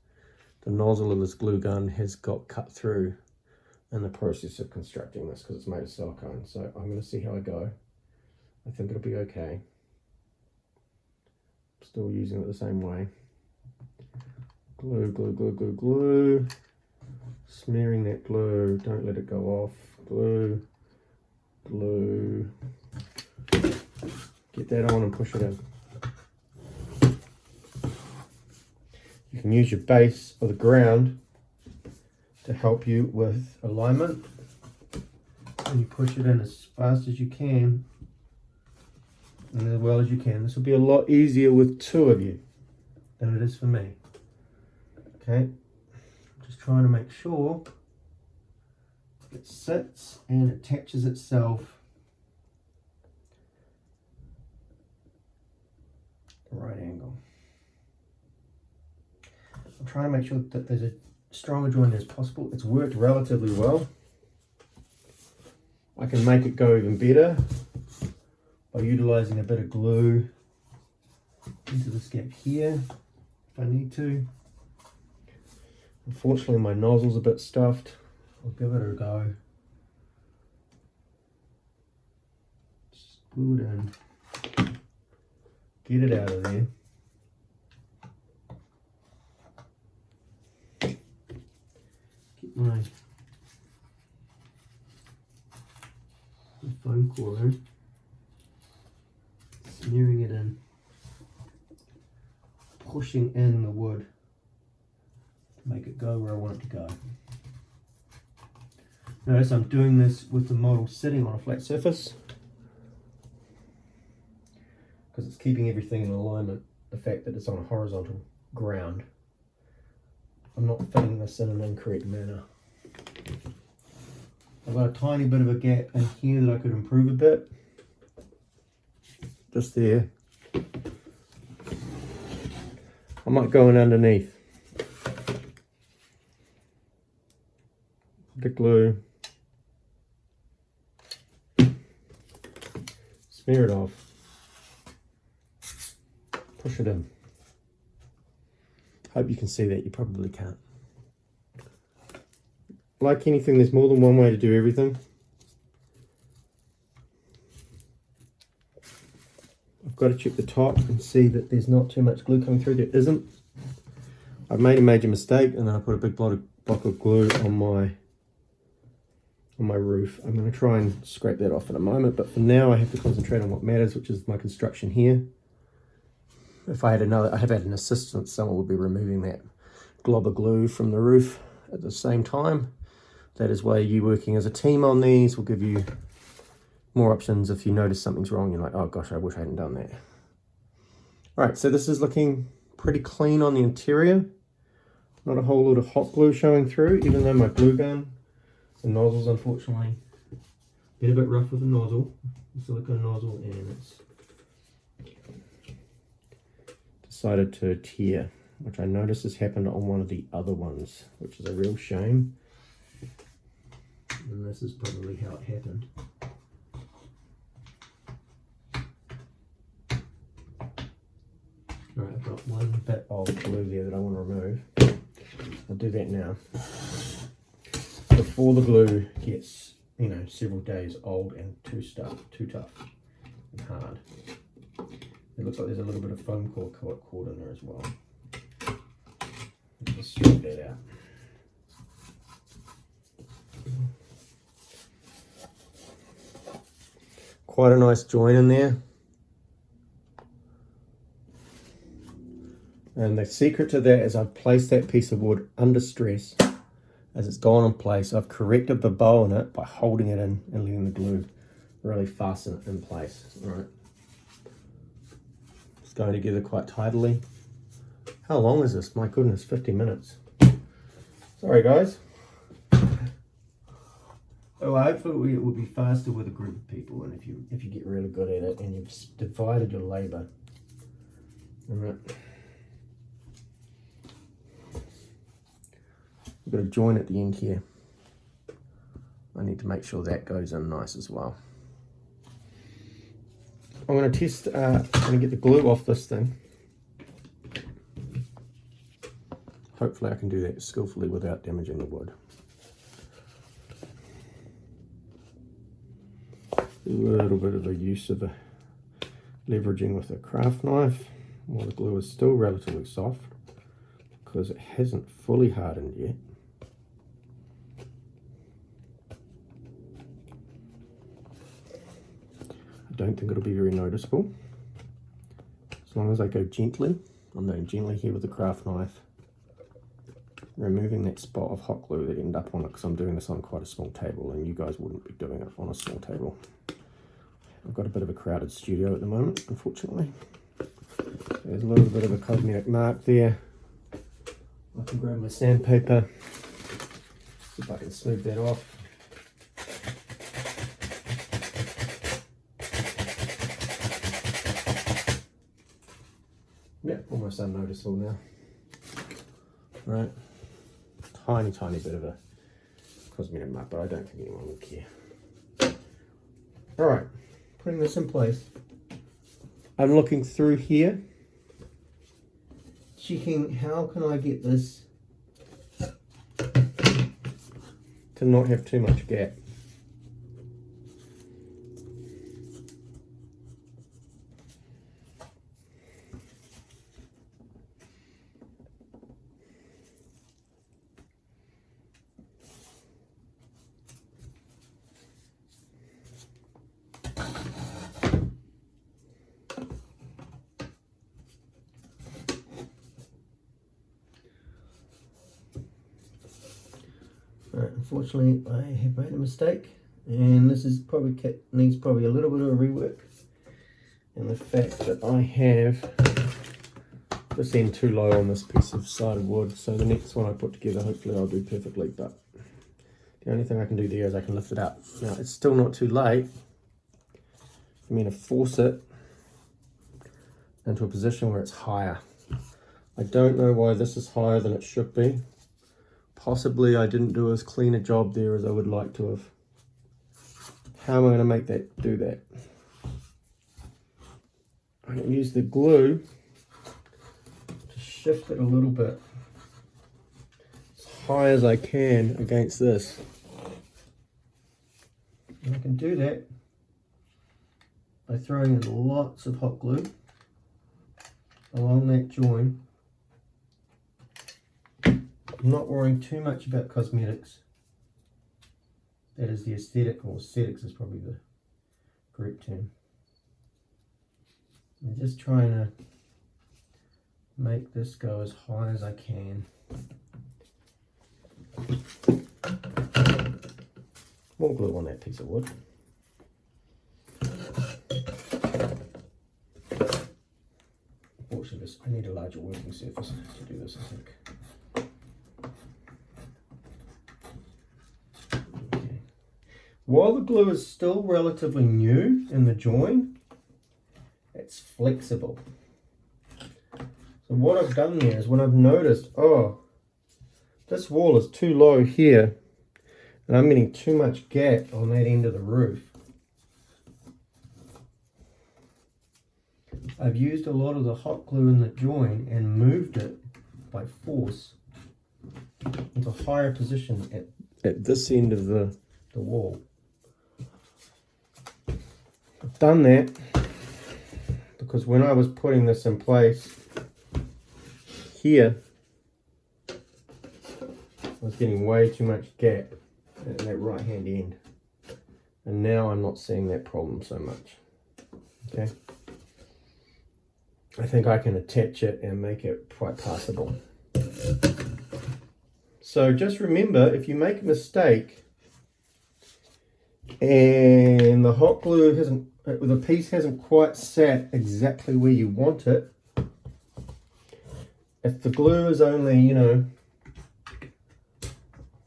The nozzle of this glue gun has got cut through in the process of constructing this because it's made of silicone. So I'm going to see how I go. I think it'll be okay. Still using it the same way. Glue, glue, glue, glue, glue. Smearing that glue. Don't let it go off. Glue, glue. Get that on and push it in. You can use your base or the ground to help you with alignment. And you push it in as fast as you can and as well as you can. This will be a lot easier with two of you than it is for me. Okay, just trying to make sure it sits and attaches itself at the right angle. I'm trying to make sure that there's a strong joint as possible. It's worked relatively well. I can make it go even better by utilizing a bit of glue into this gap here if I need to. Unfortunately, my nozzle's a bit stuffed. I'll give it a go. Just glue it in. Get it out of there. Get my foam core in. Smearing it in. pushing in the wood to make it go where I want it to go. Notice I'm doing this with the model sitting on a flat surface because it's keeping everything in alignment. The fact that it's on a horizontal ground. I'm not fitting this in an incorrect manner. I've got a tiny bit of a gap in here that I could improve a bit. Just there. I might go in underneath. The glue. Smear it off. Push it in. Hope you can see that. You probably can't. Like anything, there's more than one way to do everything. I've got to check the top and see that there's not too much glue coming through. There isn't. I've made a major mistake and then I put a big block of glue on my roof. I'm going to try and scrape that off in a moment, but for now I have to concentrate on what matters, which is my construction here. If I had an assistant, someone would be removing that glob of glue from the roof at the same time. That is why you working as a team on these will give you more options. If you notice something's wrong, you're like, oh gosh, I wish I hadn't done that. All right, so this is looking pretty clean on the interior. Not a whole lot of hot glue showing through, even though my glue gun, the nozzle's unfortunately a bit rough with the nozzle, the silicone nozzle, and it's decided to tear, which I noticed has happened on one of the other ones, which is a real shame. And this is probably how it happened. Alright, I've got one bit of glue there that I want to remove. I'll do that now. Before the glue gets, you know, several days old and too tough and hard. It looks like there's a little bit of foam core caught in there as well. Just straighten that out. Quite a nice join in there. And the secret to that is I've placed that piece of wood under stress. As it's gone in place, I've corrected the bow on it by holding it in and letting the glue really fasten it in place. All right. It's going together quite tidily. How long is this? My goodness, 50 minutes. Sorry guys. Oh, hopefully it will be faster with a group of people, and if you get really good at it and you've divided your labour. All right. I've got a join at the end here. I need to make sure that goes in nice as well. I'm going to test, I'm going to get the glue off this thing. Hopefully I can do that skillfully without damaging the wood. A little bit of a use of leveraging with a craft knife while the glue is still relatively soft because it hasn't fully hardened yet. I don't think it'll be very noticeable. As long as I go gently, I'm going gently here with the craft knife, removing that spot of hot glue that ended up on it, because I'm doing this on quite a small table and you guys wouldn't be doing it on a small table. I've got a bit of a crowded studio at the moment, unfortunately. There's a little bit of a cosmetic mark there. I can grab my sandpaper, see if I can smooth that off. Yeah, almost unnoticeable now. Right, tiny bit of a cosmetic mark, but I don't think anyone will care. All right, putting this in place. I'm looking through here, checking how can I get this to not have too much gap. Unfortunately, I have made a mistake, and this is probably needs probably a little bit of a rework. And the fact that I have this end too low on this piece of sided wood, so the next one I put together, hopefully I'll do perfectly, but the only thing I can do there is I can lift it up. Now, it's still not too late for me to force it into a position where it's higher. I don't know why this is higher than it should be. Possibly I didn't do as clean a job there as I would like to have. How am I going to make that do that? I'm going to use the glue to shift it a little bit as high as I can against this. And I can do that by throwing in lots of hot glue along that join. I'm not worrying too much about cosmetics. That is the aesthetic, or aesthetics is probably the correct term. I'm just trying to make this go as high as I can. More glue on that piece of wood. Unfortunately, I need a larger working surface to do this, I think. Okay. While the glue is still relatively new in the join, it's flexible. So what I've done there is when I've noticed, oh, this wall is too low here, and I'm getting too much gap on that end of the roof, I've used a lot of the hot glue in the join and moved it by force into a higher position at this end of the wall. I've done that because when I was putting this in place here, I was getting way too much gap at that right hand end, and now I'm not seeing that problem so much. Okay, I think I can attach it and make it quite passable. So just remember, if you make a mistake and the hot glue the piece hasn't quite sat exactly where you want it, if the glue is only,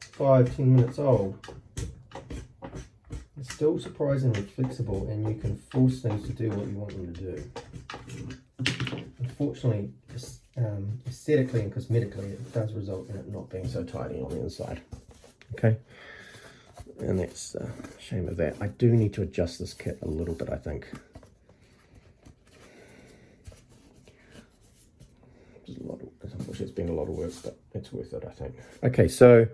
5-10 minutes old, it's still surprisingly flexible, and you can force things to do what you want them to do. Unfortunately, aesthetically and cosmetically, it does result in it not being so tidy on the inside. Okay, and that's a shame of that. I do need to adjust this kit a little bit, I think. Unfortunately, it's been a lot of work, but it's worth it, I think. Okay, so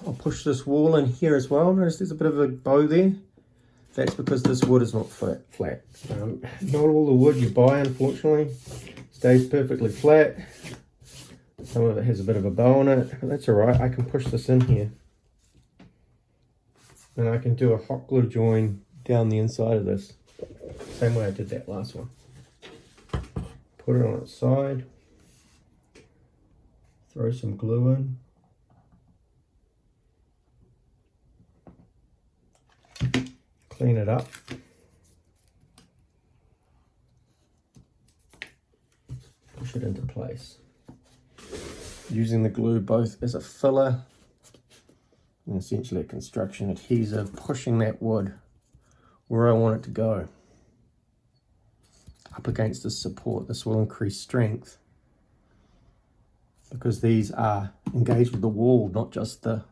I'll push this wall in here as well. Notice there's a bit of a bow there. That's because this wood is not flat. Not all the wood you buy, unfortunately, stays perfectly flat. Some of it has a bit of a bow on it, but that's all right. I can push this in here, and I can do a hot glue join down the inside of this, same way I did that last one. Put it on its side, throw some glue in. Clean it up. Push it into place. Using the glue both as a filler and essentially a construction adhesive, pushing that wood where I want it to go. Up against this support, this will increase strength because these are engaged with the wall, not just the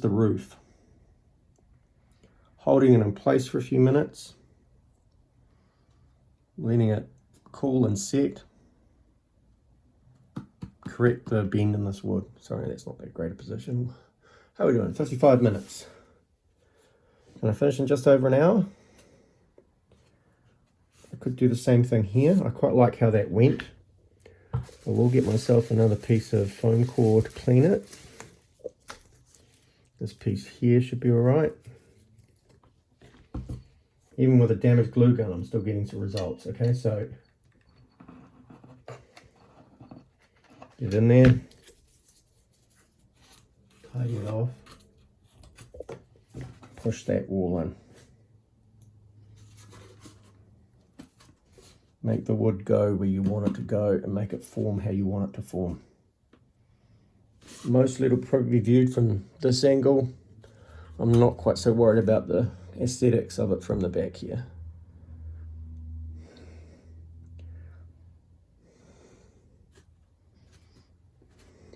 roof. Holding it in place for a few minutes, letting it cool and set. Correct the bend in this wood. Sorry, that's not that great a position. How are we doing? 55 minutes. Can I finish in just over an hour? I could do the same thing here. I quite like how that went. I will get myself another piece of foam core to clean it. This piece here should be all right. Even with a damaged glue gun, I'm still getting some results. Okay, so get in there. tidy it off, push that wall in. Make the wood go where you want it to go and make it form how you want it to form. Mostly it'll probably be viewed from this angle. I'm not quite so worried about the aesthetics of it from the back here.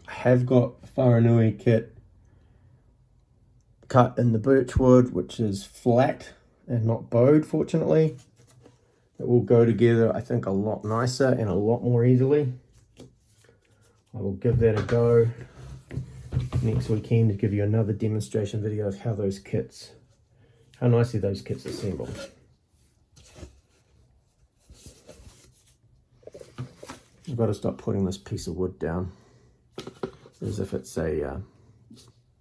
I have got a Whare kit cut in the birch wood, which is flat and not bowed, fortunately. It will go together, I think, a lot nicer and a lot more easily. I will give that a go next weekend to give you another demonstration video of how nicely those kits assemble. I've got to stop putting this piece of wood down as if it's a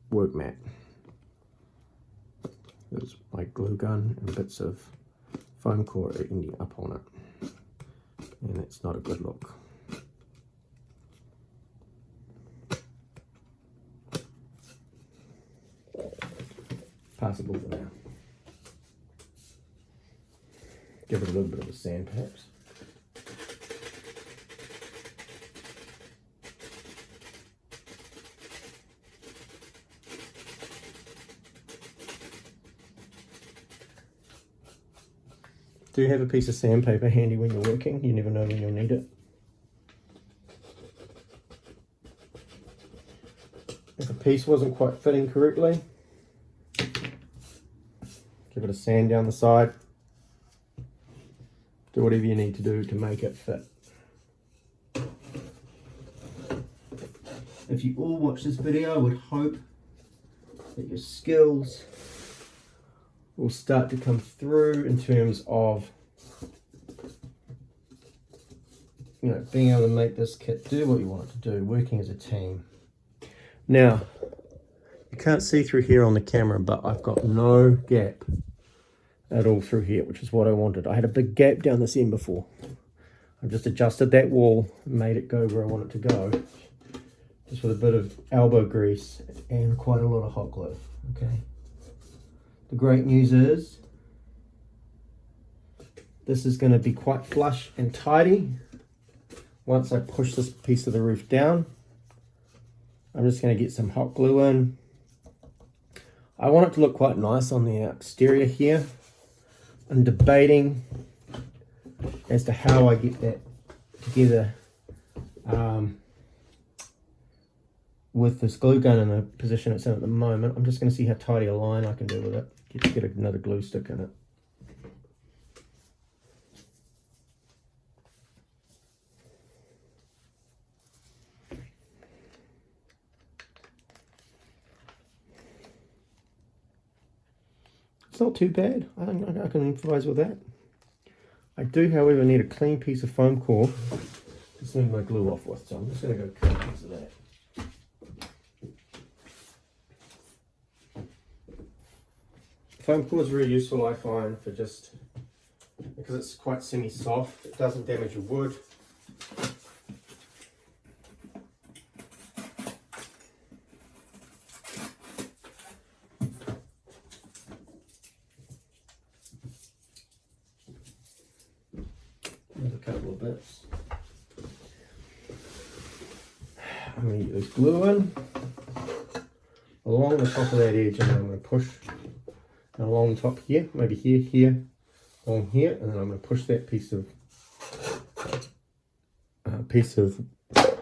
work mat. There's my glue gun and bits of foam core ending up on it, and it's not a good look. Passable for now. Give it a little bit of a sand perhaps. Do have a piece of sandpaper handy when you're working. You never know when you'll need it. If a piece wasn't quite fitting correctly, give it a sand down the side. Do whatever you need to do to make it fit. If you all watch this video, I would hope that your skills will start to come through in terms of, you know, being able to make this kit do what you want it to do, working as a team. Now, you can't see through here on the camera, but I've got no gap at all through here, which is what I wanted. I had a big gap down this end before. I've just adjusted that wall and made it go where I want it to go, just with a bit of elbow grease and quite a lot of hot glue. Okay. The great news is this is going to be quite flush and tidy. Once I push this piece of the roof down, I'm just going to get some hot glue in. I want it to look quite nice on the exterior here. I'm debating as to how I get that together with this glue gun in the position it's in at the moment. I'm just going to see how tidy a line I can do with it. Get another glue stick in it. It's not too bad. I can improvise with that. I do, however, need a clean piece of foam core to smooth my glue off with, so I'm just going to go cut a piece of that. Foam core is very useful, I find, for just because it's quite semi-soft. It doesn't damage your wood. There's a couple of bits. I'm going to get this glue in along the top of that edge, and then I'm going to push along the top here, maybe here, along here, and then I'm going to push that piece of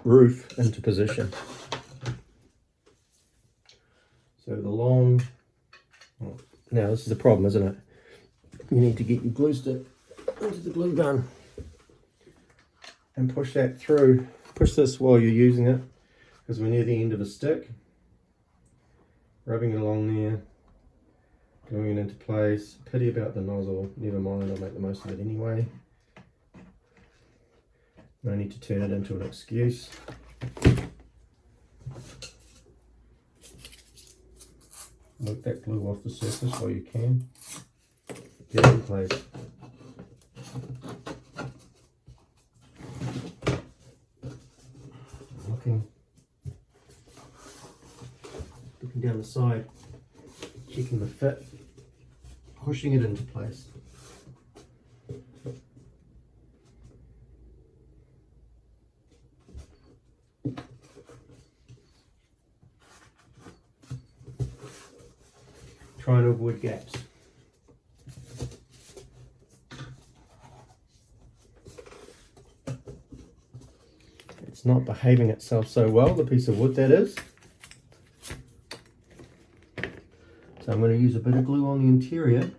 roof into position. So the long, now this is a problem, isn't it? You need to get your glue stick into the glue gun and push that through. Push this while you're using it, because we're near the end of a stick. Rubbing it along there, gluing it into place. Pity about the nozzle, never mind, I'll make the most of it anyway. No need to turn it into an excuse. Work that glue off the surface while you can. Get it in place. Looking. The dripping down the side, checking the fit, pushing it into place. Trying to avoid gaps. It's not behaving itself so well, the piece of wood that is. So I'm going to use a bit of glue on the interior.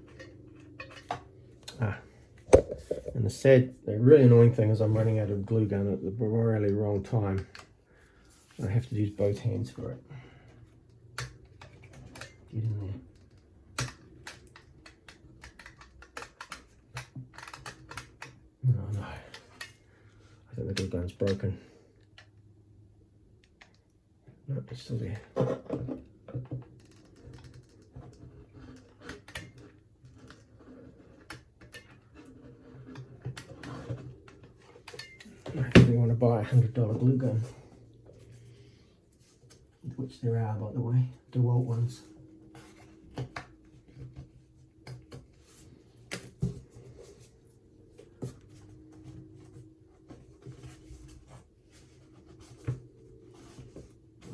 And the really annoying thing is I'm running out of glue gun at the really wrong time. I have to use both hands for it. Get in there. Oh no, I think the glue gun's broken. No, it's still there. I really want to buy a $100 glue gun, which there are, by the way, DeWalt ones.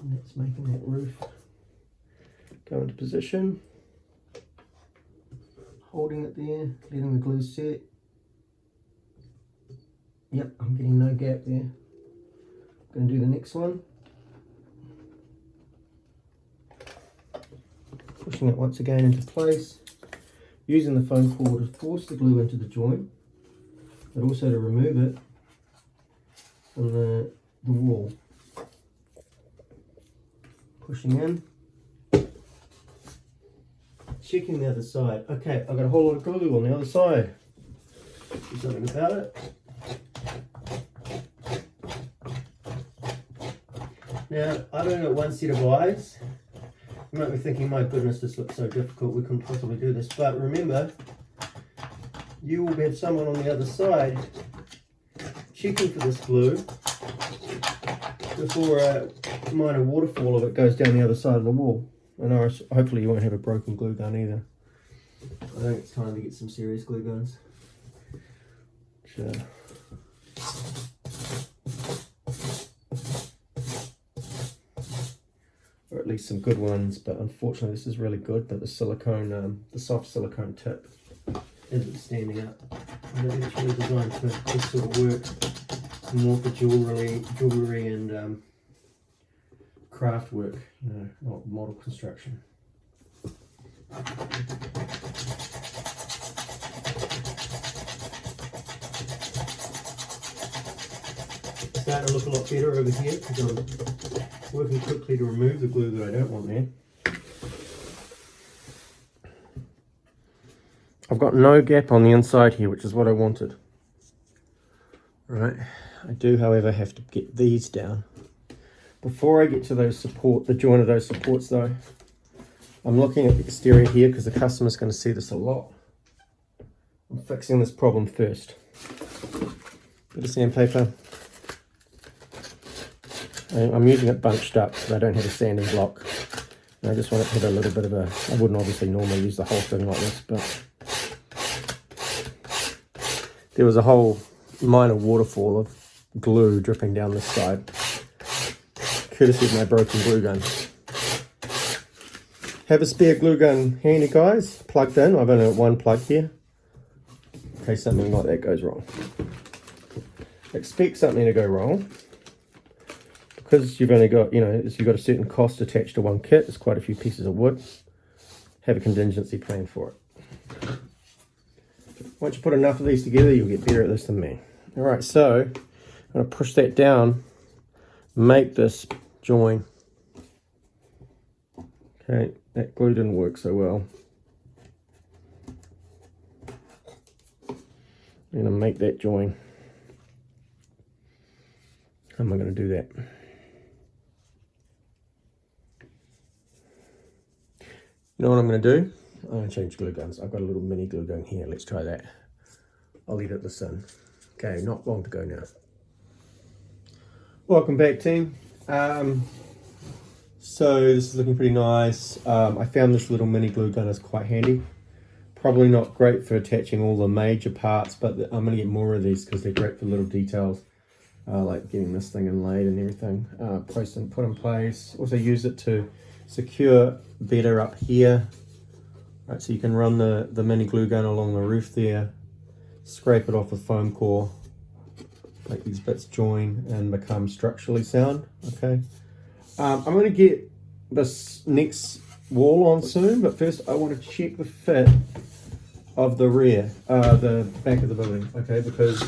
And that's making that roof go into position, holding it there, letting the glue set. Yep, I'm getting no gap there. Going to do the next one. Pushing it once again into place. Using the foam core to force the glue into the joint, but also to remove it from the wall. Pushing in. Checking the other side. Okay, I've got a whole lot of glue on the other side. Do something about it. Now, I've only got one set of eyes. You might be thinking, my goodness, this looks so difficult, we couldn't possibly do this. But remember, you will have someone on the other side checking for this glue before a minor waterfall of it goes down the other side of the wall. And hopefully you won't have a broken glue gun either. I think it's time to get some serious glue guns. Sure. Or at least some good ones, but unfortunately this is really good, but the silicone, the soft silicone tip isn't standing up. I don't think it's really designed for this sort of work, more for jewellery and craft work, you know, not model construction. Starting to look a lot better over here because I'm working quickly to remove the glue that I don't want there. I've got no gap on the inside here, which is what I wanted. Right, I do, however, have to get these down. Before I get to those the joint of those supports though, I'm looking at the exterior here because the customer's going to see this a lot. I'm fixing this problem first. Bit of sandpaper. I'm using it bunched up because I don't have a sanding block. And I just want it to have a little bit of a, I wouldn't obviously normally use the whole thing like this, but there was a whole minor waterfall of glue dripping down this side, courtesy of my broken glue gun. Have a spare glue gun handy, guys, plugged in. I've only got one plug here, in case something like that goes wrong. Expect something to go wrong, because you've only got, you've got a certain cost attached to one kit. There's quite a few pieces of wood. Have a contingency plan for it. Once you put enough of these together, you'll get better at this than me. All right, so I'm going to push that down, make this join. Okay, that glue didn't work so well. I'm going to make that join. How am I going to do that? You know what I'm going to do? I'm going to change glue guns. I've got a little mini glue gun here. Let's try that. I'll edit this in. Okay, not long to go now. Welcome back, team. So this is looking pretty nice. I found this little mini glue gun is quite handy. Probably not great for attaching all the major parts, but I'm going to get more of these because they're great for little details, like getting this thing inlaid and everything. Post and put in place. Also use it to secure better up here. Right, so you can run the mini glue gun along the roof there, scrape it off with foam core, make these bits join and become structurally sound. Okay. I'm going to get this next wall on soon, but first I want to check the fit of the rear, the back of the building, okay, because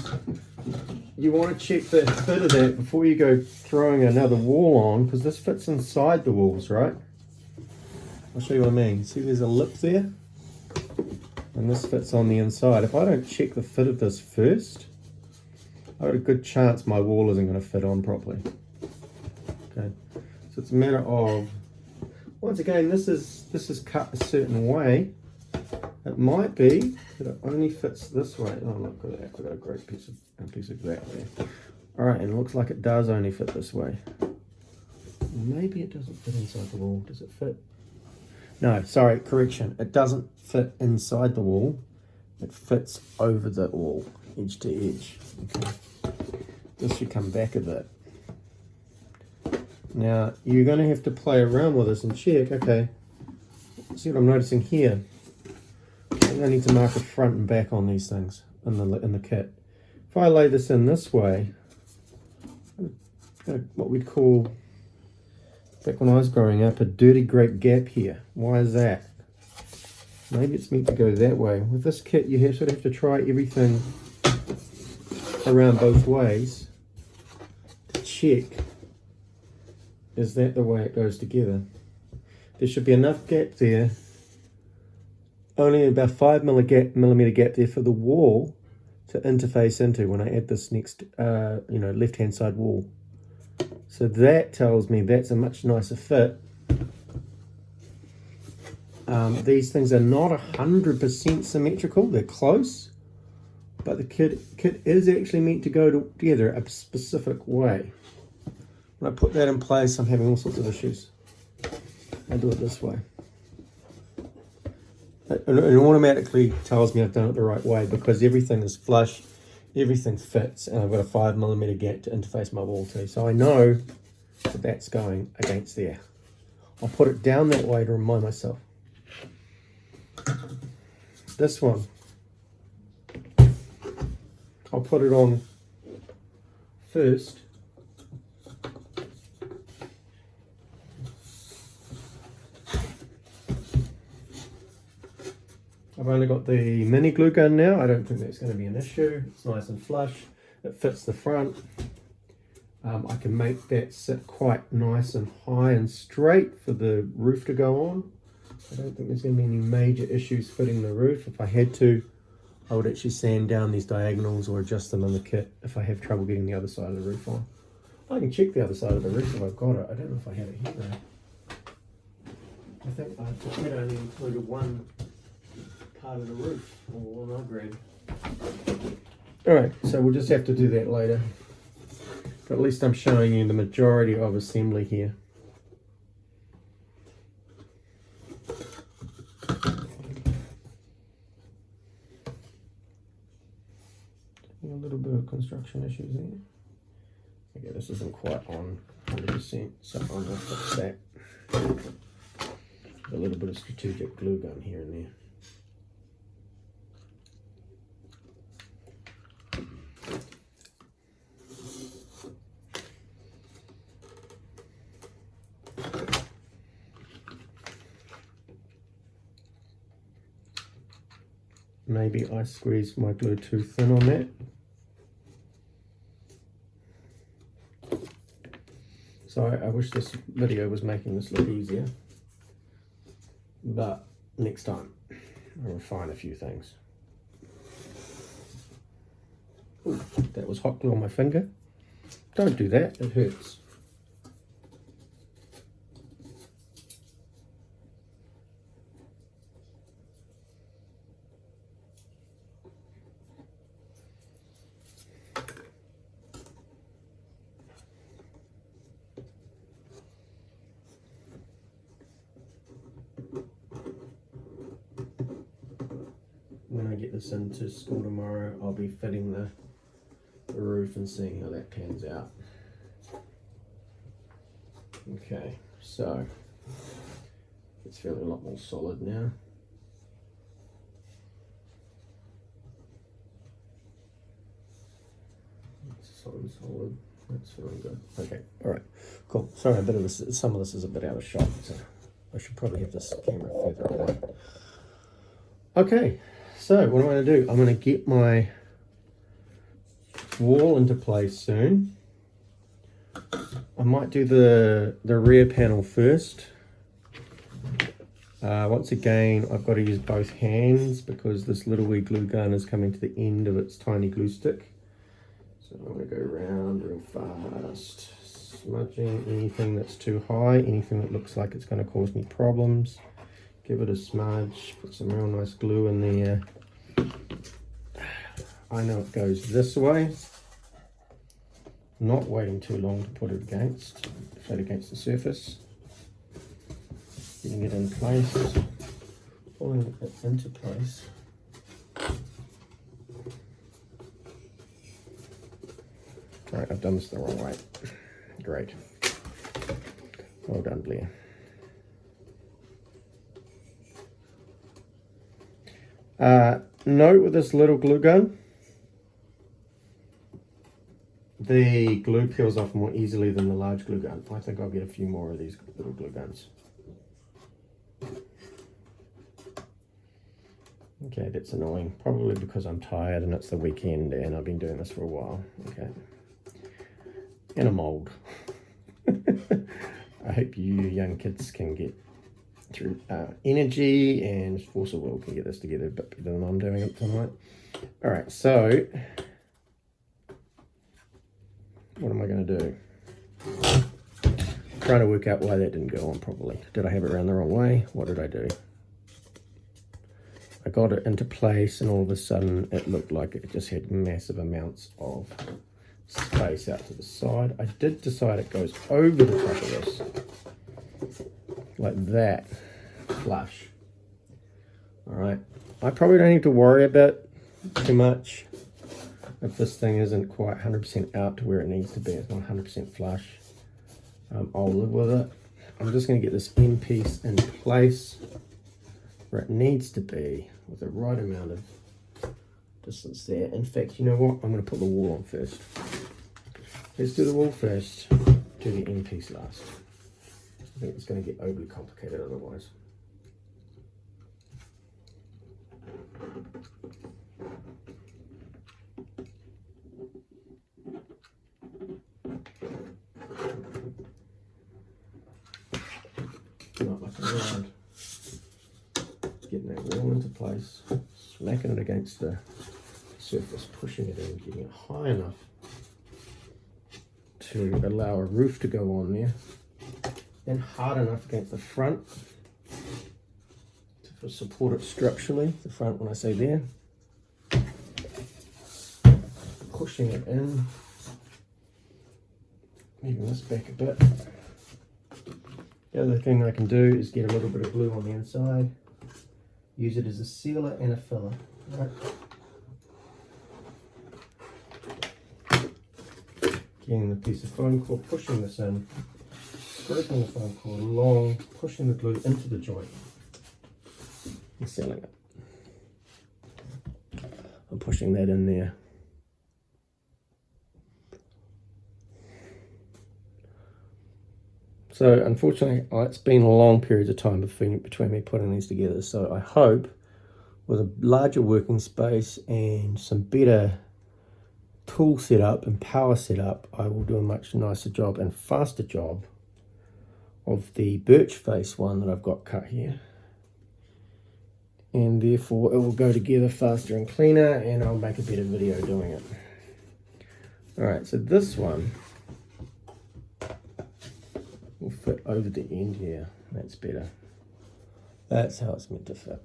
you want to check the fit of that before you go throwing another wall on, because this fits inside the walls, right? I'll show you what I mean. See, there's a lip there, and this fits on the inside. If I don't check the fit of this first, I've got a good chance my wall isn't going to fit on properly. Okay, so it's a matter of, once again, this is cut a certain way. It might be that it only fits this way. Oh, look at that! I've got a great piece of that there. All right, and it looks like it does only fit this way. Maybe it doesn't fit inside the wall. Does it fit? No, sorry, correction. It doesn't fit inside the wall. It fits over the wall, edge to edge. Okay. This should come back a bit. Now, you're going to have to play around with this and check. Okay, see what I'm noticing here? I need to mark the front and back on these things in the kit. If I lay this in this way, what we'd call, back when I was growing up, a dirty grape gap here. Why is that? Maybe it's meant to go that way. With this kit, you sort of have to try everything around both ways to check, is that the way it goes together? There should be enough gap there, only about 5 millimeter gap there for the wall to interface into when I add this next, left hand side wall. So that tells me that's a much nicer fit. These things are not 100% symmetrical, they're close, but the kit is actually meant to go together a specific way. When I put that in place, I'm having all sorts of issues. I do it this way. It automatically tells me I've done it the right way because everything is flush, everything fits, and I've got a 5 millimeter gap to interface my wall to. So I know that that's going against there. I'll put it down that way to remind myself. This one, I'll put it on first. I've only got the mini glue gun now. I don't think that's going to be an issue. It's nice and flush. It fits the front. I can make that sit quite nice and high and straight for the roof to go on. I don't think there's going to be any major issues fitting the roof. If I had to, I would actually sand down these diagonals or adjust them in the kit if I have trouble getting the other side of the roof on. I can check the other side of the roof if I've got it. I don't know if I have it here though. I think I had only included one part of the roof, or one I grabbed. Alright, so we'll just have to do that later. But at least I'm showing you the majority of assembly here. A little bit of construction issues there. Okay, this isn't quite on 100%, so I'm going to fix that. A little bit of strategic glue gun here and there. Maybe I squeezed my glue too thin on that. So I wish this video was making this look easier. But next time, I'll refine a few things. Ooh, that was hot glue on my finger. Don't do that, it hurts. get this into school tomorrow, I'll be fitting the roof and seeing how that pans out. Okay, so it's feeling a lot more solid now. It's solid. That's feeling good. Okay, all right, cool. Sorry, a bit of this. Some of this is a bit out of shot, so I should probably have this camera further away. Okay, so what I'm going to do, I'm going to get my wall into place soon. I might do the rear panel first. Once again, I've got to use both hands because this little wee glue gun is coming to the end of its tiny glue stick. So I'm going to go around real fast, smudging anything that's too high, anything that looks like it's going to cause me problems. Give it a smudge, put some real nice glue in there. I know it goes this way. Not waiting too long to put it flat against the surface. Getting it in place, pulling it into place. All right, I've done this the wrong way. Great. Well done, Blair. Note with this little glue gun, the glue peels off more easily than the large glue gun. I think I'll get a few more of these little glue guns. Okay, that's annoying. Probably because I'm tired and it's the weekend and I've been doing this for a while. Okay. And I'm old. I hope you young kids can get through energy and force of will can get this together a bit better than I'm doing it tonight. All right, so what am I going to do? Trying to work out why that didn't go on properly. Did I have it around the wrong way? What did I do? I got it into place and all of a sudden it looked like it just had massive amounts of space out to the side. I did decide it goes over the top of this. Like that. Flush. Alright. I probably don't need to worry about too much if this thing isn't quite 100% out to where it needs to be. It's not 100% flush. I'll live with it. I'm just going to get this end piece in place where it needs to be with the right amount of distance there. In fact, you know what? I'm going to put the wall on first. Let's do the wall first, do the end piece last. I think it's going to get overly complicated otherwise. Not like around. Getting that wall into place, smacking it against the surface, pushing it in, getting it high enough to allow a roof to go on there, and hard enough against the front to support it structurally. The front, when I say there, pushing it in, moving this back a bit. The other thing I can do is get a little bit of glue on the inside, use it as a sealer and a filler. Right. Getting the piece of foam core, pushing this in, scraping the foam core along, pushing the glue into the joint and sealing it. I'm pushing that in there. So unfortunately, it's been long periods of time between me putting these together. So I hope with a larger working space and some better tool setup and power setup, I will do a much nicer job and faster job of the birch face one that I've got cut here. And therefore it will go together faster and cleaner, and I'll make a better video doing it. Alright, so this one will fit over the end here. That's better. That's how it's meant to fit.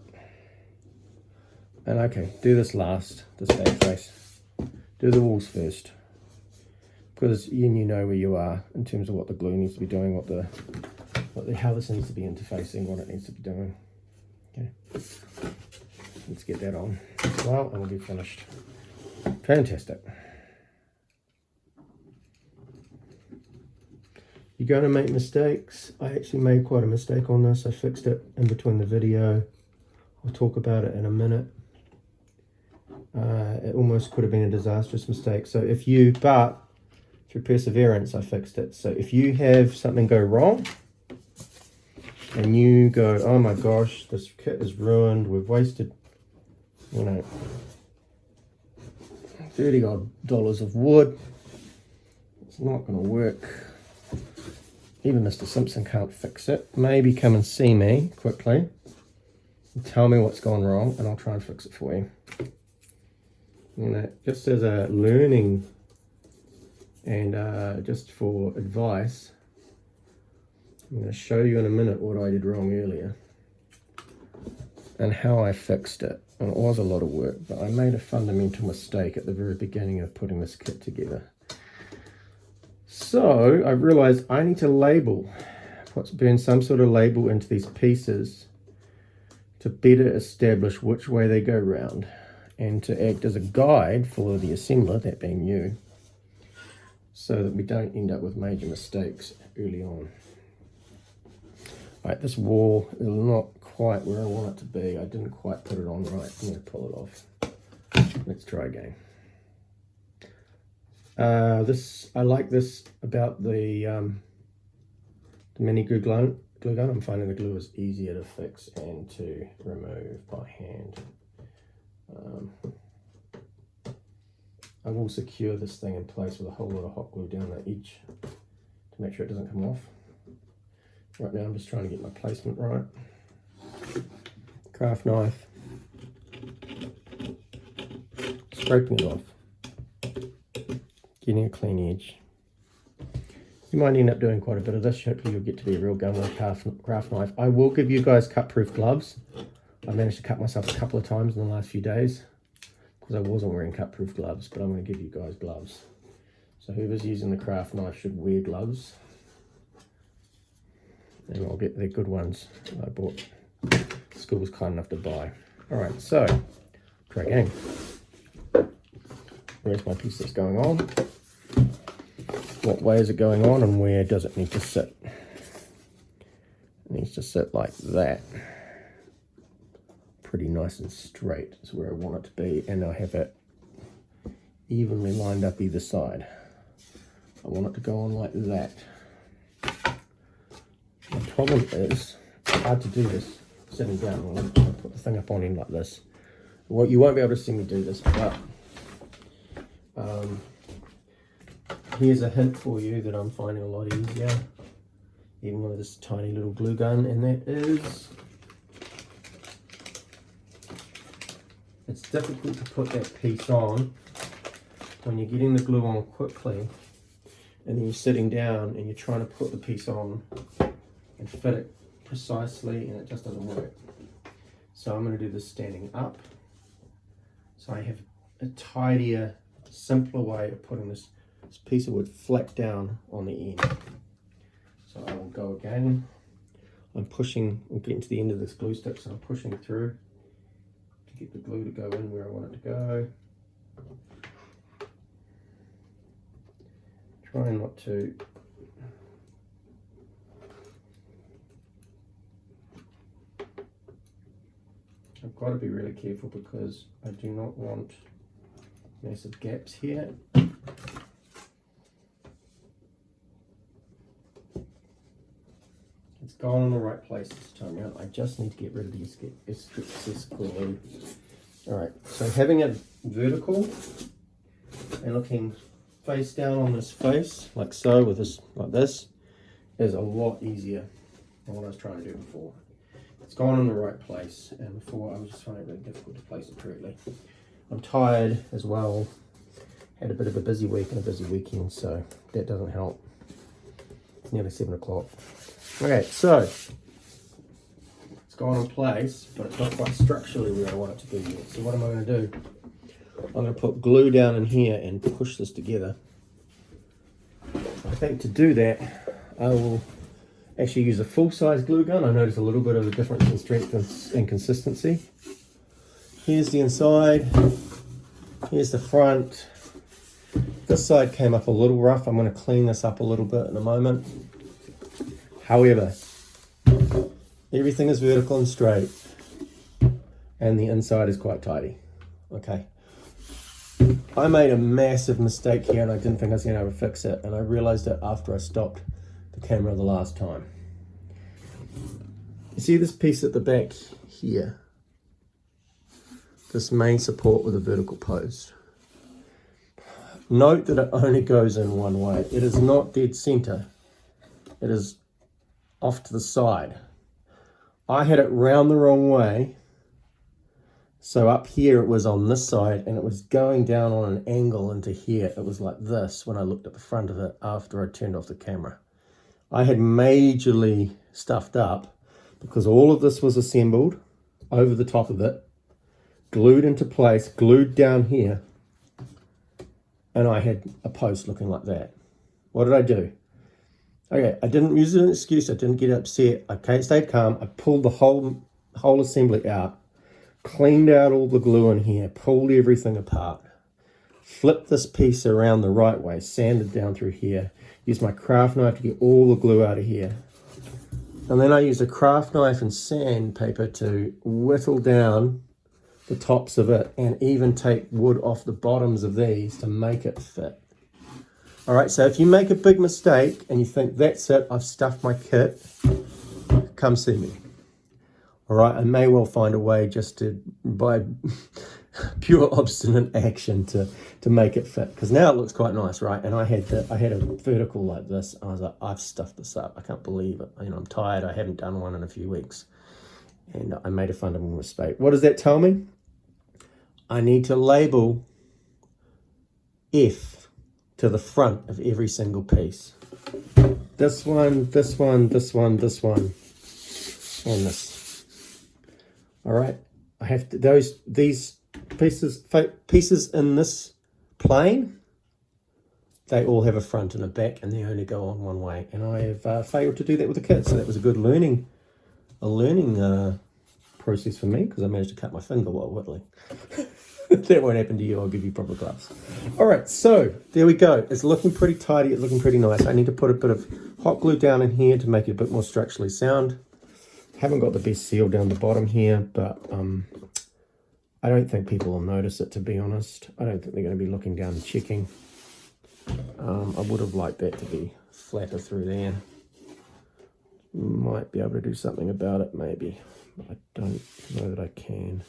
And okay, do this last, this back face. Do the walls first, because you know where you are in terms of what the glue needs to be doing, how this needs to be interfacing, what it needs to be doing. Okay. let's get that on as well, and we'll be finished. Fantastic. You're going to make mistakes. I actually made quite a mistake on this. I fixed it in between the video. I'll talk about it in a minute. It almost could have been a disastrous mistake. So if you, but through perseverance, I fixed it. So if you have something go wrong and you go, oh my gosh, this kit is ruined, we've wasted, you know, $30 odd of wood, it's not going to work. Even Mr. Simpson can't fix it. Maybe come and see me quickly and tell me what's gone wrong, and I'll try and fix it for you. You know, just as a learning and just for advice, I'm going to show you in a minute what I did wrong earlier and how I fixed it. And it was a lot of work, but I made a fundamental mistake at the very beginning of putting this kit together. So I realized I need to label, burn some sort of label into these pieces to better establish which way they go round and to act as a guide for the assembler, that being you, so that we don't end up with major mistakes early on. Right, this wall is not quite where I want it to be. I didn't quite put it on right. I'm going to pull it off. Let's try again. I like this about the mini glue gun. I'm finding the glue is easier to fix and to remove by hand. I will secure this thing in place with a whole lot of hot glue down the edge to make sure it doesn't come off. Right now I'm just trying to get my placement right. Craft knife, scraping it off, getting a clean edge. You might end up doing quite a bit of this. Hopefully you'll get to be a real gun with a craft knife. I will give you guys cut-proof gloves. I managed to cut myself a couple of times in the last few days because I wasn't wearing cut-proof gloves, but I'm going to give you guys gloves. So whoever's using the craft knife should wear gloves. And I'll get the good ones I bought. School was kind enough to buy. Alright, so try again. Where's my piece that's going on? What way is it going on and where does it need to sit? It needs to sit like that. Pretty nice and straight is where I want it to be, and I have it evenly lined up either side. I want it to go on like that. The problem is, it's hard to do this sitting down. I'm going to put the thing up on end like this. Well, you won't be able to see me do this, but here's a hint for you that I'm finding a lot easier, even with this tiny little glue gun, and that is, it's difficult to put that piece on when you're getting the glue on quickly and then you're sitting down and you're trying to put the piece on and fit it precisely, and it just doesn't work. So I'm going to do this standing up, so I have a tidier, simpler way of putting this piece of wood flat down on the end. So I will go again. I'm getting to the end of this glue stick, so I'm pushing through to get the glue to go in where I want it to go. Trying not to I've got to be really careful because I do not want massive gaps here. It's gone in the right place this time around. I just need to get rid of these excess glue. Alright, so having it vertical and looking face down on this face, like so, with this like this, is a lot easier than what I was trying to do before. It's gone in the right place, and before I was just finding it really difficult to place it correctly. I'm tired as well. Had a bit of a busy week and a busy weekend, so that doesn't help. It's nearly 7 o'clock. Okay, so it's gone in place, but it's not quite structurally where I want it to be yet. So what am I going to do? I'm going to put glue down in here and push this together. I think to do that, I will actually use a full-size glue gun. I notice a little bit of a difference in strength and consistency. Here's the inside. Here's the front. This side came up a little rough. I'm going to clean this up a little bit in a moment. However, everything is vertical and straight, and the inside is quite tidy. Okay. I made a massive mistake here and I didn't think I was going to be able to fix it, and I realized it after I stopped the camera the last time. You see this piece at the back here? This main support with a vertical post. Note that it only goes in one way. It is not dead center. It is off to the side. I had it round the wrong way. So up here it was on this side and it was going down on an angle into here. It was like this when I looked at the front of it after I turned off the camera. I had majorly stuffed up because all of this was assembled over the top of it, glued into place, glued down here, and I had a post looking like that. What did I do? Okay, I didn't use it as an excuse. I didn't get upset. I stayed calm. I pulled the whole assembly out, cleaned out all the glue in here, pulled everything apart, flipped this piece around the right way, sanded down through here, used my craft knife to get all the glue out of here. And then I used a craft knife and sandpaper to whittle down the tops of it and even take wood off the bottoms of these to make it fit. All right, so if you make a big mistake and you think, that's it, I've stuffed my kit, come see me. All right, I may well find a way just to, by pure obstinate action, to make it fit. Because now it looks quite nice, right? And I had a vertical like this. I was like, I've stuffed this up. I can't believe it. You know, I'm tired. I haven't done one in a few weeks. And I made a fundamental mistake. What does that tell me? I need to label F to the front of every single piece. This one, this one, this one, this one, and this. All right, I have to, these pieces in this plane, they all have a front and a back and they only go on one way. And I have failed to do that with the kit. So that was a good learning process for me, because I managed to cut my finger while whittling. That won't happen to you. I'll give you proper gloves. All right, so there we go. It's looking pretty tidy. It's looking pretty nice. I need to put a bit of hot glue down in here to make it a bit more structurally sound. Haven't got the best seal down the bottom here, but I don't think people will notice it, to be honest. I don't think they're going to be looking down and checking. I would have liked that to be flatter through there. Might be able to do something about it, maybe. But I don't know that I can.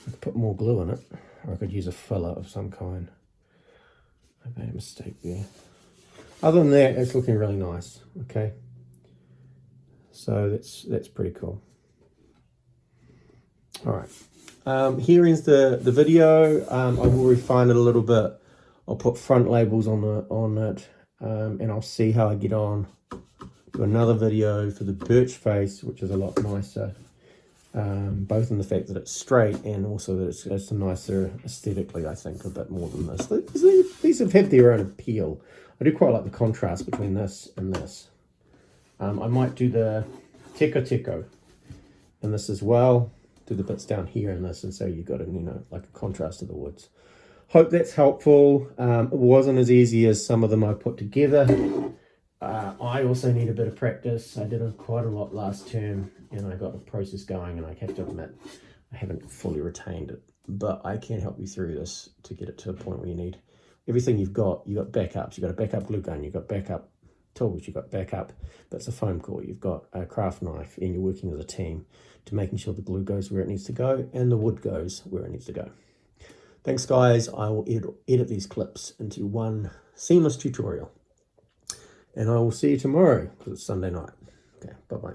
I could put more glue in it, or I could use a filler of some kind. I made a mistake there. Other than that, it's looking really nice. Okay, so that's pretty cool. All right, here is the video. I will refine it a little bit. I'll put front labels on it, and I'll see how I get on. Do another video for the birch face, which is a lot nicer. Both in the fact that it's straight and also that it's nicer aesthetically, I think, a bit more than this. These have had their own appeal. I do quite like the contrast between this and this. I might do the teco in this as well. Do the bits down here in this, and so you've got a, like a contrast to the woods. Hope that's helpful. It wasn't as easy as some of them I put together. I also need a bit of practice. I did quite a lot last term and I got the process going, and I have to admit I haven't fully retained it, but I can help you through this to get it to a point where you need everything you've got. You've got backups, you've got a backup glue gun, you've got backup tools, you've got backup bits of foam core, you've got a craft knife, and you're working as a team to making sure the glue goes where it needs to go and the wood goes where it needs to go. Thanks guys. I will edit these clips into one seamless tutorial. And I will see you tomorrow, because it's Sunday night. Okay, bye-bye.